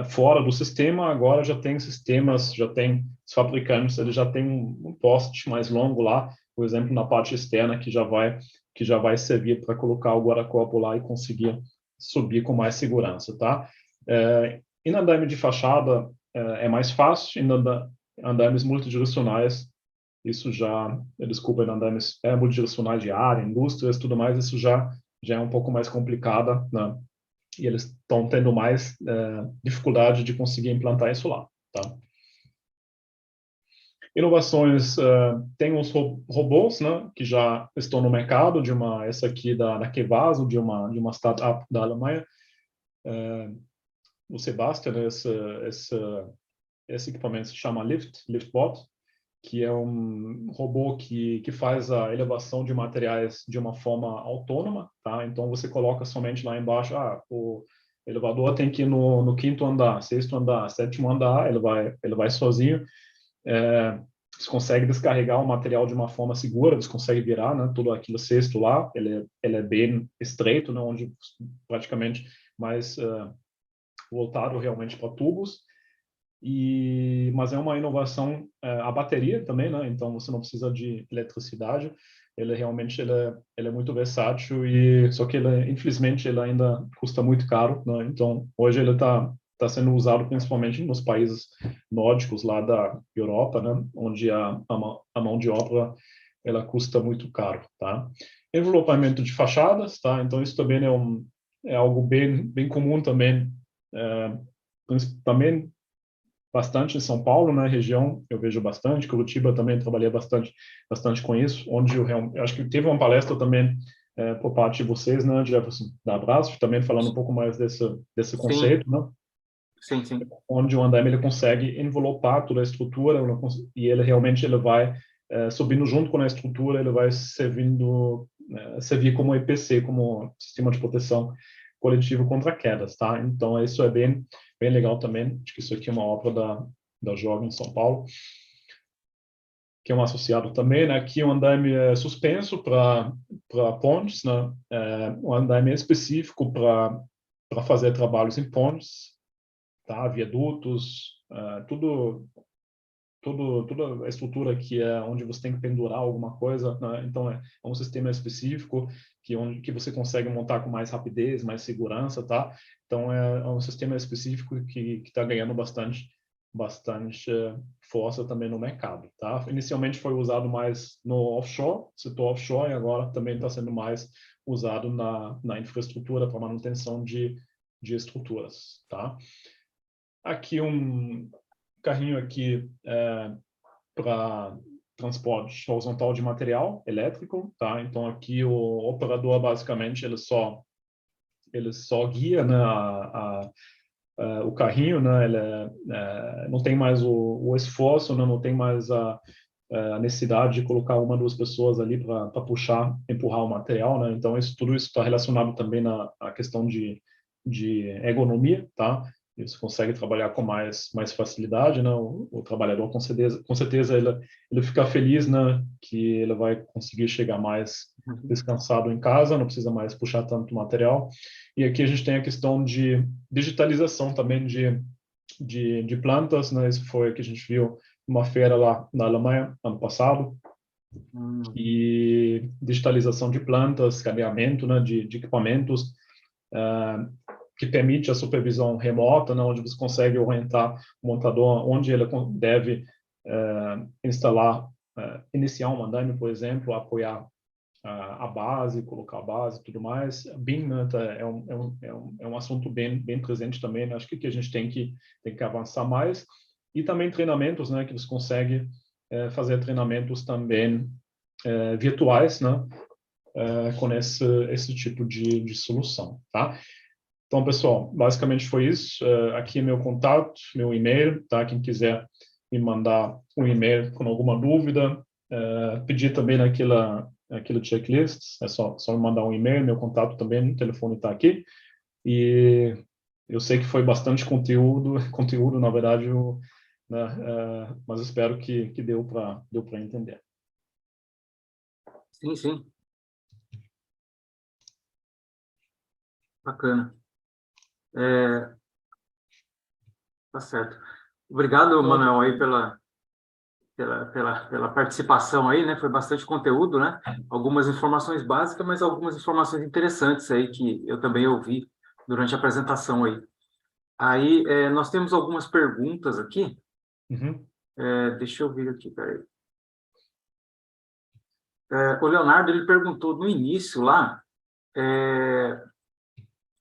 fora do sistema, agora já tem sistemas, já tem os fabricantes, eles já têm um poste mais longo lá, por exemplo, na parte externa, que já vai servir para colocar o guarda-corpo lá e conseguir subir com mais segurança, tá? Em andaime de fachada é mais fácil, em andaimes multidirecionais, isso já, desculpa, em andames multidirecionais de área, indústrias, tudo mais, isso já é um pouco mais complicada, né? E eles estão tendo mais dificuldade de conseguir implantar isso lá, tá? Inovações, tem os robôs, né, que já estão no mercado, essa aqui da Kevaso, de uma startup da Alemanha, o Sebastian, esse equipamento se chama LiftBot, que é um robô que faz a elevação de materiais de uma forma autônoma, tá? Então, você coloca somente lá embaixo, o elevador tem que ir no quinto andar, sexto andar, sétimo andar, ele vai sozinho. Você consegue descarregar o material de uma forma segura, você consegue virar, né, tudo aquilo cesto lá, ele é bem estreito, né, onde praticamente mais voltado realmente para tubos. Mas é uma inovação, a bateria também, né? Então você não precisa de eletricidade. Ele realmente ele é muito versátil só que infelizmente ele ainda custa muito caro, né? Então hoje ele está sendo usado principalmente nos países nórdicos lá da Europa, né? Onde a mão de obra ela custa muito caro, tá? Envelopamento de fachadas, tá? Então isso também é algo bem comum também, também bastante em São Paulo, na região, eu vejo bastante. Curitiba também trabalhei bastante com isso, onde eu acho que teve uma palestra também por parte de vocês, né, Jefferson, da Abraço, também falando um pouco mais desse Sim, conceito, né, sim, sim. onde o andaime ele consegue envelopar toda a estrutura e ele realmente ele vai subindo junto com a estrutura, ele vai servir como EPC, como sistema de proteção coletivo contra quedas, tá? Então isso é bem legal também. Acho que isso aqui é uma obra da Jovem em São Paulo, que é um associado também, né? Aqui o andaime é suspenso para pontes, né? Um andaime específico para fazer trabalhos em pontes, tá? Viadutos, toda a estrutura que é onde você tem que pendurar alguma coisa, né? Então é um sistema específico que você consegue montar com mais rapidez, mais segurança, tá? Então é um sistema específico que está ganhando bastante força também no mercado, tá? Inicialmente foi usado mais no offshore, setor offshore, e agora também está sendo mais usado na infraestrutura para manutenção de estruturas, tá? Aqui um carrinho aqui para transporte horizontal de material elétrico, tá? Então aqui o operador basicamente ele só guia, né, o carrinho, né? Ele não tem mais o esforço, né? Não tem mais a necessidade de colocar uma ou duas pessoas ali para empurrar o material, né? Então tudo isso está relacionado também na questão de ergonomia, tá? E você consegue trabalhar com mais facilidade, né? O trabalhador com certeza ele fica feliz, né? Que ele vai conseguir chegar mais descansado em casa, não precisa mais puxar tanto material. E aqui a gente tem a questão de digitalização também de plantas, né? Isso foi o que a gente viu numa feira lá na Alemanha ano passado. E digitalização de plantas, cabeamento, né? De equipamentos, que permite a supervisão remota, né, onde você consegue orientar o montador onde ele deve instalar, iniciar um andaime, por exemplo, apoiar a base, colocar a base e tudo mais. BIM, né, é um assunto bem presente também, né? Acho que aqui a gente tem que avançar mais. E também treinamentos, né, que você consegue fazer treinamentos também virtuais, né, com esse tipo de solução, tá? Então, pessoal, basicamente foi isso. Aqui é meu contato, meu e-mail, tá? Quem quiser me mandar um e-mail com alguma dúvida, pedir também naquele checklist, é só me mandar um e-mail, meu contato também, o telefone está aqui. E eu sei que foi bastante conteúdo na verdade, né, mas espero que deu para entender. Sim, sim. Bacana. Tá certo. Obrigado, Manuel, aí pela participação aí, né? Foi bastante conteúdo, né? Algumas informações básicas, mas algumas informações interessantes aí que eu também ouvi durante a apresentação aí. Aí, nós temos algumas perguntas aqui. Uhum. Deixa eu ver aqui, peraí. O Leonardo, ele perguntou no início lá,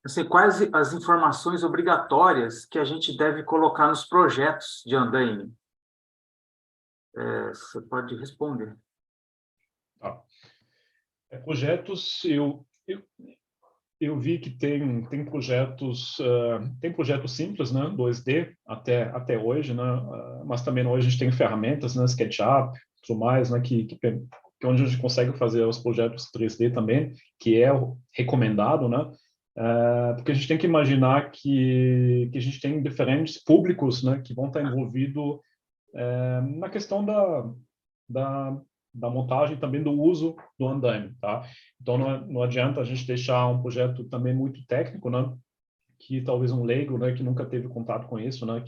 assim, quais as informações obrigatórias que a gente deve colocar nos projetos de andaime? Você pode responder. Tá. Projetos, eu vi que tem projetos, tem projetos simples, né, 2D até hoje, né, mas também hoje a gente tem ferramentas, né, SketchUp, tudo mais, né, que onde a gente consegue fazer os projetos 3D também, que é recomendado, né, porque a gente tem que imaginar que a gente tem diferentes públicos, né, que vão estar envolvidos na questão da, da montagem também do uso do andaime, tá? Então não adianta a gente deixar um projeto também muito técnico, né? Que talvez um leigo, né, que nunca teve contato com isso, né,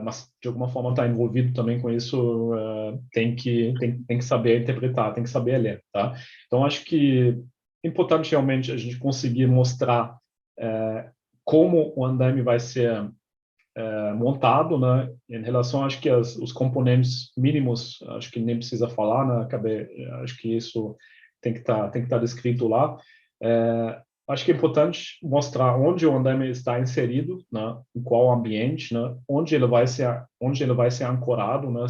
mas de alguma forma está envolvido também com isso, tem que saber interpretar, tem que saber ler, tá? Então acho que é importante realmente a gente conseguir mostrar como o andaime vai ser montado, né? Em relação, acho que os componentes mínimos, acho que nem precisa falar, né? Acho que isso tem que estar descrito lá. Acho que é importante mostrar onde o andaime está inserido, né? Em qual ambiente, né? Onde ele vai ser ancorado, né?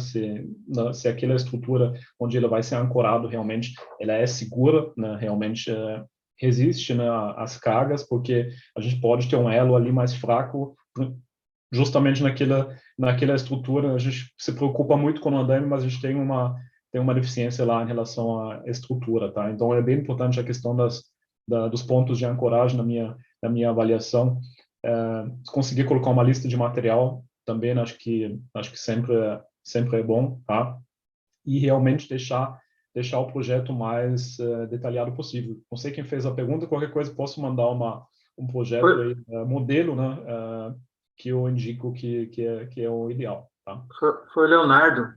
Se aquela estrutura onde ele vai ser ancorado realmente ela é segura, né? Realmente resiste, né? Às cargas, porque a gente pode ter um elo ali mais fraco justamente naquela estrutura. A gente se preocupa muito com o andaime, mas a gente tem uma deficiência lá em relação à estrutura, tá? Então é bem importante a questão dos pontos de ancoragem na minha avaliação. Conseguir colocar uma lista de material também, acho que sempre é bom, tá? E realmente deixar o projeto mais detalhado possível. Não sei quem fez a pergunta, qualquer coisa posso mandar um projeto aí, modelo, né? Que eu indico que é o ideal, tá? Foi o Leonardo.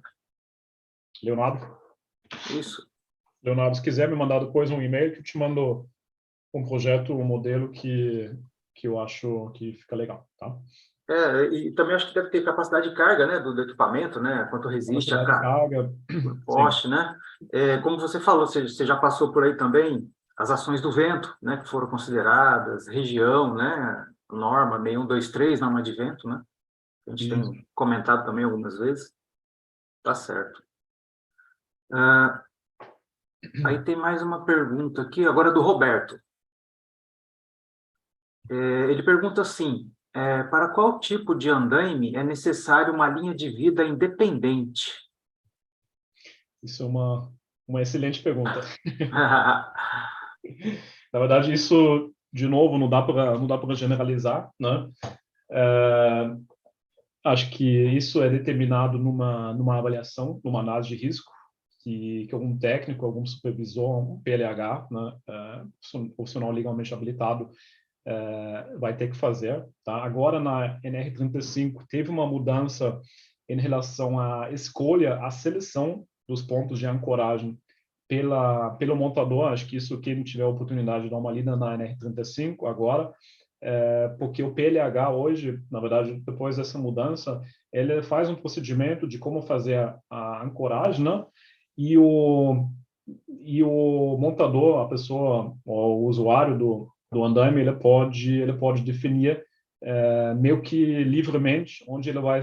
Leonardo? Isso. Leonardo, se quiser me mandar depois um e-mail, que eu te mando um projeto, um modelo que eu acho que fica legal, tá? E também acho que deve ter capacidade de carga, né, do equipamento, né, quanto resiste a Capacidade de carga, sim. poste, né? Como você falou, você já passou por aí também as ações do vento, né, que foram consideradas, região, né, norma 6123, norma de vento, né? A gente Isso. tem comentado também algumas vezes. Tá certo. Ah, aí tem mais uma pergunta aqui, agora do Roberto. Ele pergunta assim: para qual tipo de andaime é necessário uma linha de vida independente? Isso é uma excelente pergunta. Na verdade, isso, de novo, não dá para generalizar, né? Acho que isso é determinado numa avaliação, numa análise de risco, que algum técnico, algum supervisor, um PLH, né, profissional legalmente habilitado, vai ter que fazer. Tá? Agora, na NR35, teve uma mudança em relação à escolha, à seleção dos pontos de ancoragem pelo montador. Acho que isso, quem tiver a oportunidade de dar uma lida na NR35 agora, porque o PLH hoje, na verdade, depois dessa mudança, ele faz um procedimento de como fazer a ancoragem, né? E o montador, a pessoa, o usuário do andaime, ele pode definir meio que livremente onde ele vai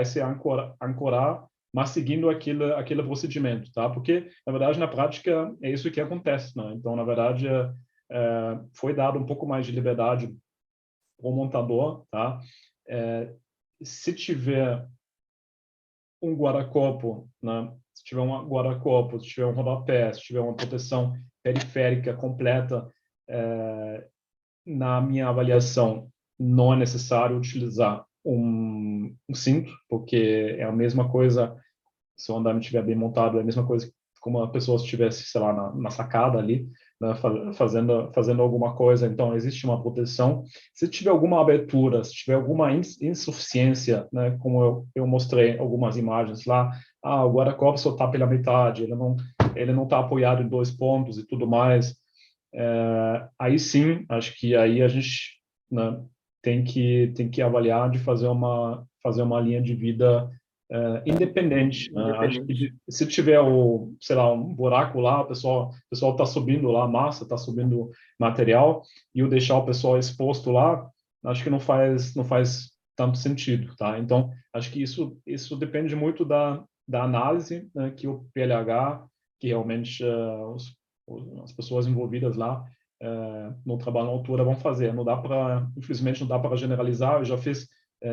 se ancorar, mas seguindo aquele procedimento, tá? Porque, na verdade, na prática, é isso que acontece, né? Então, na verdade, foi dado um pouco mais de liberdade para o montador, tá? Se tiver um guarda-corpo, né? Se tiver um guarda-corpo, se tiver um rodapé, se tiver uma proteção periférica completa, na minha avaliação, não é necessário utilizar um cinto, porque é a mesma coisa, se o andame estiver bem montado, é a mesma coisa como a pessoa estivesse, sei lá, na sacada ali, né, fazendo alguma coisa. Então, existe uma proteção. Se tiver alguma abertura, se tiver alguma insuficiência, né, como eu mostrei algumas imagens lá, o guarda-corpo só está pela metade, ele não está apoiado em 2 pontos e tudo mais, aí sim, acho que aí a gente, né, tem que avaliar de fazer uma linha de vida independente, né? Acho Independente. que se tiver sei lá, um buraco lá, o pessoal está subindo lá massa, está subindo material, e o deixar o pessoal exposto lá, acho que não faz tanto sentido, tá? Então, acho que isso depende muito da análise, né, que o PLH, que realmente as pessoas envolvidas lá no trabalho na altura vão fazer. Não dá para, infelizmente, não dá para generalizar. Eu já fiz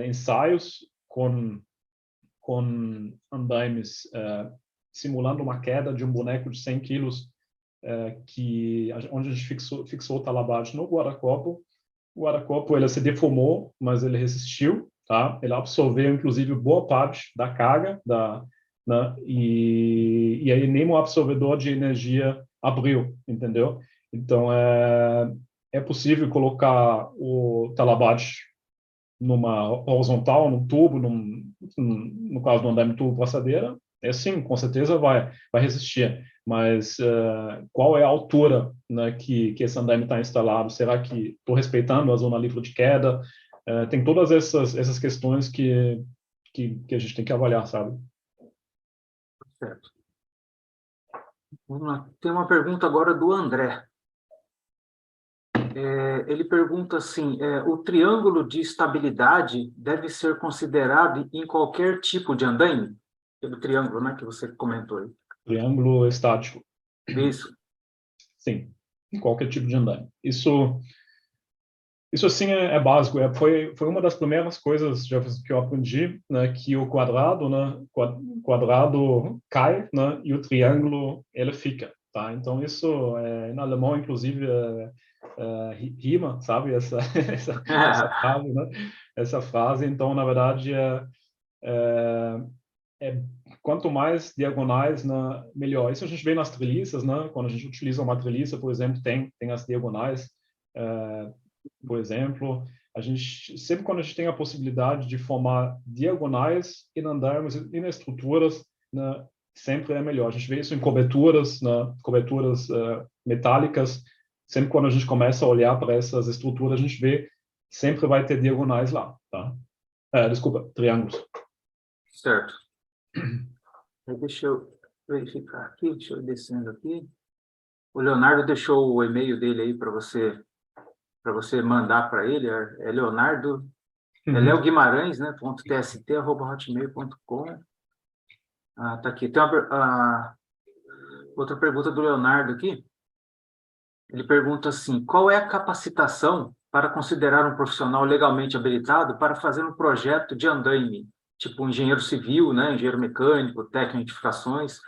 ensaios com andaimes simulando uma queda de um boneco de 100 quilos, onde a gente fixou o talabarte no guarda-corpo. O guarda-corpo ele se deformou, mas ele resistiu, tá? Ele absorveu, inclusive, boa parte da carga, né? E aí nem o absorvedor de energia abriu, entendeu? Então, é possível colocar o talabarte numa horizontal, num tubo, no caso do andaime tubo braçadeira, sim, com certeza vai resistir. Mas qual é a altura, né, que esse andaime está instalado? Será que estou respeitando a zona livre de queda? Tem todas essas questões que a gente tem que avaliar, sabe? Certo. Vamos lá. Tem uma pergunta agora do André. Ele pergunta assim, o triângulo de estabilidade deve ser considerado em qualquer tipo de andaime? Aquele triângulo, né, que você comentou aí. Triângulo estático. Isso. Sim, em qualquer tipo de andaime. Isso assim é básico. Foi uma das primeiras coisas que eu aprendi, né, que o quadrado, né, quadrado cai, né, e o triângulo ele fica, tá? Então isso em alemão inclusive rima, sabe? Essa frase, né? Essa frase. Então na verdade é quanto mais diagonais, né, melhor. Isso a gente vê nas treliças, né? Quando a gente utiliza uma treliça, por exemplo, tem as diagonais. Por exemplo, a gente sempre quando a gente tem a possibilidade de formar diagonais em andames e em estruturas, né, sempre é melhor. A gente vê isso em coberturas, né, coberturas metálicas. Sempre quando a gente começa a olhar para essas estruturas, a gente vê sempre vai ter diagonais lá, tá? Desculpa, triângulos. Certo. Deixa eu verificar aqui, deixa eu ir descendo aqui. O Leonardo deixou o e-mail dele aí para você mandar para ele. É Leonardo, Léo Guimarães, né? .tst@hotmail.com. Tá aqui. Tem outra pergunta do Leonardo aqui. Ele pergunta assim: qual é a capacitação para considerar um profissional legalmente habilitado para fazer um projeto de andaime, tipo um engenheiro civil, né, engenheiro mecânico, técnico de edificações?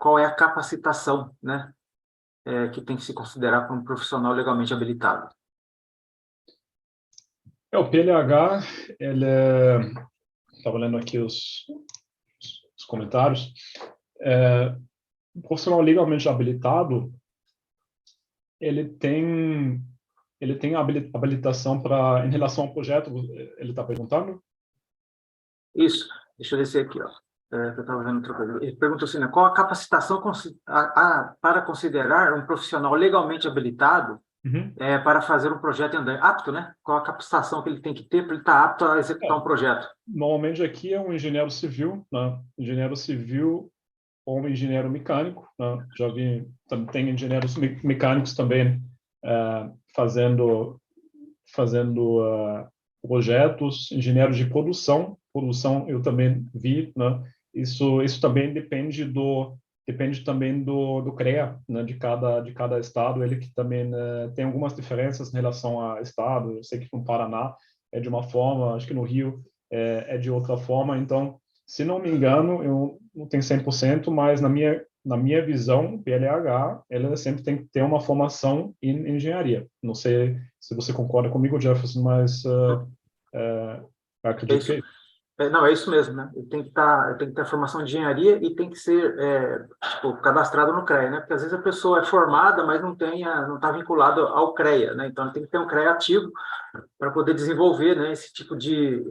Qual é a capacitação, né, que tem que se considerar para um profissional legalmente habilitado? O PLH, ele estava lendo aqui os comentários. Um profissional legalmente habilitado, ele tem habilitação para, em relação ao projeto, ele está perguntando? Isso, deixa eu descer aqui, ó. Que eu estava vendo outra coisa. Ele perguntou assim, né, qual a capacitação para considerar um profissional legalmente habilitado para fazer um projeto em andaime? Apto, né? Qual a capacitação que ele tem que ter para ele estar apto a executar um projeto? Normalmente aqui é um engenheiro civil, né? Engenheiro civil ou um engenheiro mecânico, né? Já vi, tem engenheiros mecânicos também fazendo projetos, engenheiros de produção eu também vi, né? Isso também depende também do CREA, né? De cada estado, ele que também tem algumas diferenças em relação a estado. Eu sei que no Paraná é de uma forma, acho que no Rio é de outra forma. Então, se não me engano, eu não tenho 100%, mas na minha visão, o PLH, ela sempre tem que ter uma formação em engenharia. Não sei se você concorda comigo, Jefferson, mas acredito que... Não, é isso mesmo, né? Ele tem que ter formação de engenharia e tem que ser tipo, cadastrado no CREA, né? Porque às vezes a pessoa é formada, mas não está vinculada ao CREA, né? Então ele tem que ter um CREA ativo para poder desenvolver, né, esse tipo de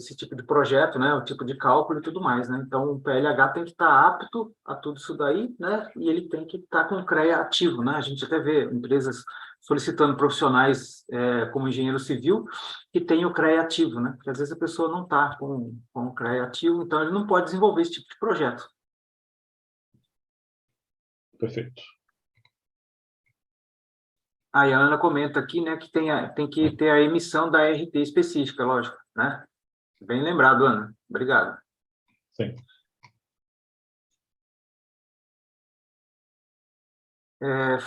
projeto, né, o tipo de cálculo e tudo mais, né? Então o PLH tem que estar apto a tudo isso daí, né? E ele tem que estar com o CREA ativo, né? A gente até vê empresas solicitando profissionais como engenheiro civil que tem o CREA ativo, né? Porque às vezes a pessoa não está com o CREA ativo, então ele não pode desenvolver esse tipo de projeto. Perfeito. A Ana comenta aqui, né, que tem que ter a emissão da RT específica, lógico, né? Bem lembrado, Ana. Obrigado. Sim.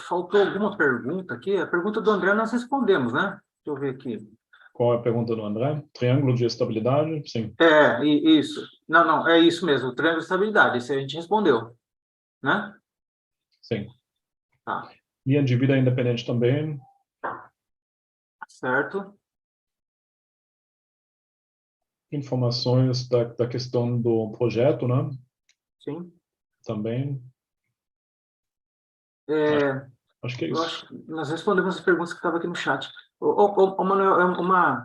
Faltou alguma pergunta aqui? A pergunta do André nós respondemos, né? Deixa eu ver aqui. Qual é a pergunta do André? Triângulo de estabilidade? Sim. Isso. Não, é isso mesmo, o triângulo de estabilidade. Esse a gente respondeu, né? Sim. Tá, Linha de vida independente também. certo. Informações da questão do projeto, né? Sim. Também. Acho que é Eu isso. acho que nós respondemos as perguntas que estavam aqui no chat. Manuel,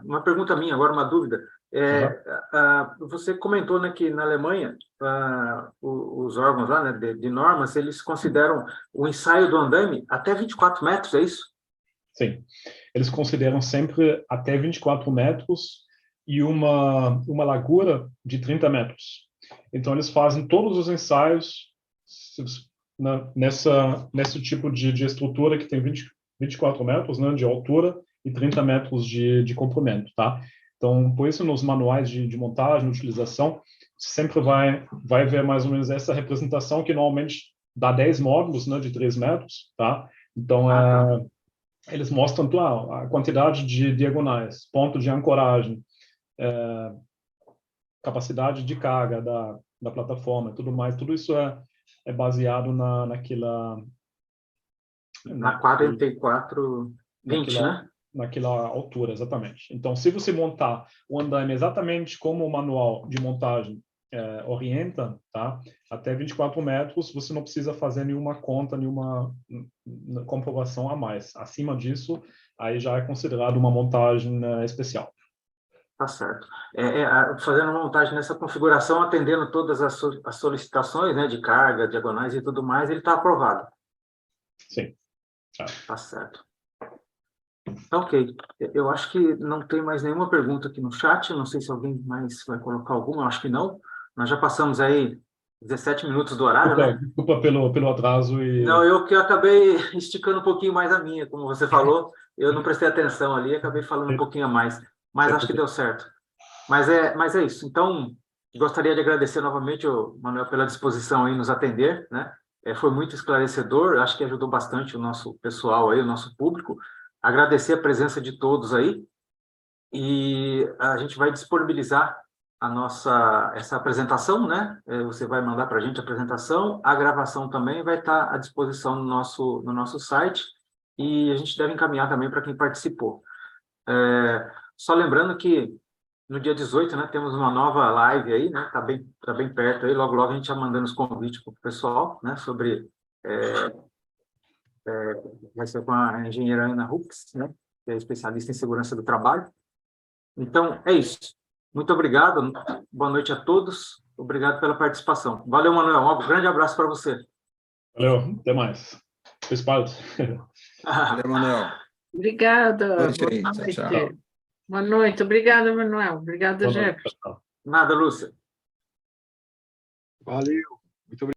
uma pergunta minha, agora uma dúvida. Uhum. Você comentou, né, que na Alemanha os órgãos lá, né, de normas, eles consideram o ensaio do andaime até 24 metros, é isso? Sim. Eles consideram sempre até 24 metros e uma largura de 30 metros. Então, eles fazem todos os ensaios nesse tipo de estrutura que tem 24 metros, né, de altura e 30 metros de comprimento, tá? Então, por isso, nos manuais de montagem, utilização, sempre vai ver mais ou menos essa representação que normalmente dá 10 módulos, né, de 3 metros, tá? Então, Tá. eles mostram a quantidade de diagonais, ponto de ancoragem, capacidade de carga da plataforma, tudo mais. Tudo isso é baseado Na 4420, naquela, né? naquela altura, exatamente. Então, se você montar o andaime exatamente como o manual de montagem orienta, tá? Até 24 metros, você não precisa fazer nenhuma conta, nenhuma comprovação a mais. Acima disso, aí já é considerado uma montagem especial. Tá certo. Fazendo uma montagem nessa configuração, atendendo todas as solicitações, né, de carga, diagonais e tudo mais, ele está aprovado. Sim. Tá certo. Tá ok. Eu acho que não tem mais nenhuma pergunta aqui no chat. Não sei se alguém mais vai colocar alguma. Eu acho que não. Nós já passamos aí 17 minutos do horário, né? Desculpa pelo atraso Não, e... eu que acabei esticando um pouquinho mais a minha, como você falou. Eu não prestei atenção ali, acabei falando um pouquinho a mais. Mas acho que deu certo. Mas é isso. Então, gostaria de agradecer novamente o Manuel pela disposição em nos atender, né? Foi muito esclarecedor, acho que ajudou bastante o nosso pessoal aí, o nosso público. Agradecer a presença de todos aí e a gente vai disponibilizar essa apresentação, né? Você vai mandar para a gente a apresentação, a gravação também vai estar à disposição no nosso site e a gente deve encaminhar também para quem participou. Só lembrando que no dia 18, né, temos uma nova live aí, né, tá bem perto aí, logo logo a gente já mandando os convites para o pessoal, né, vai ser com a engenheira Ana Hux, né, que é especialista em segurança do trabalho. Então, é isso. Muito obrigado, boa noite a todos, obrigado pela participação. Valeu, Manuel, um grande abraço para você. Valeu, até mais. Bis bald. Valeu, Manuel. Obrigada. Boa noite Boa aí. Tchau, noite. tchau. Boa noite. Obrigada, Manuel. Obrigada, Boa noite, Jefferson. pessoal. Nada, Lúcia. Valeu. Muito obrigado.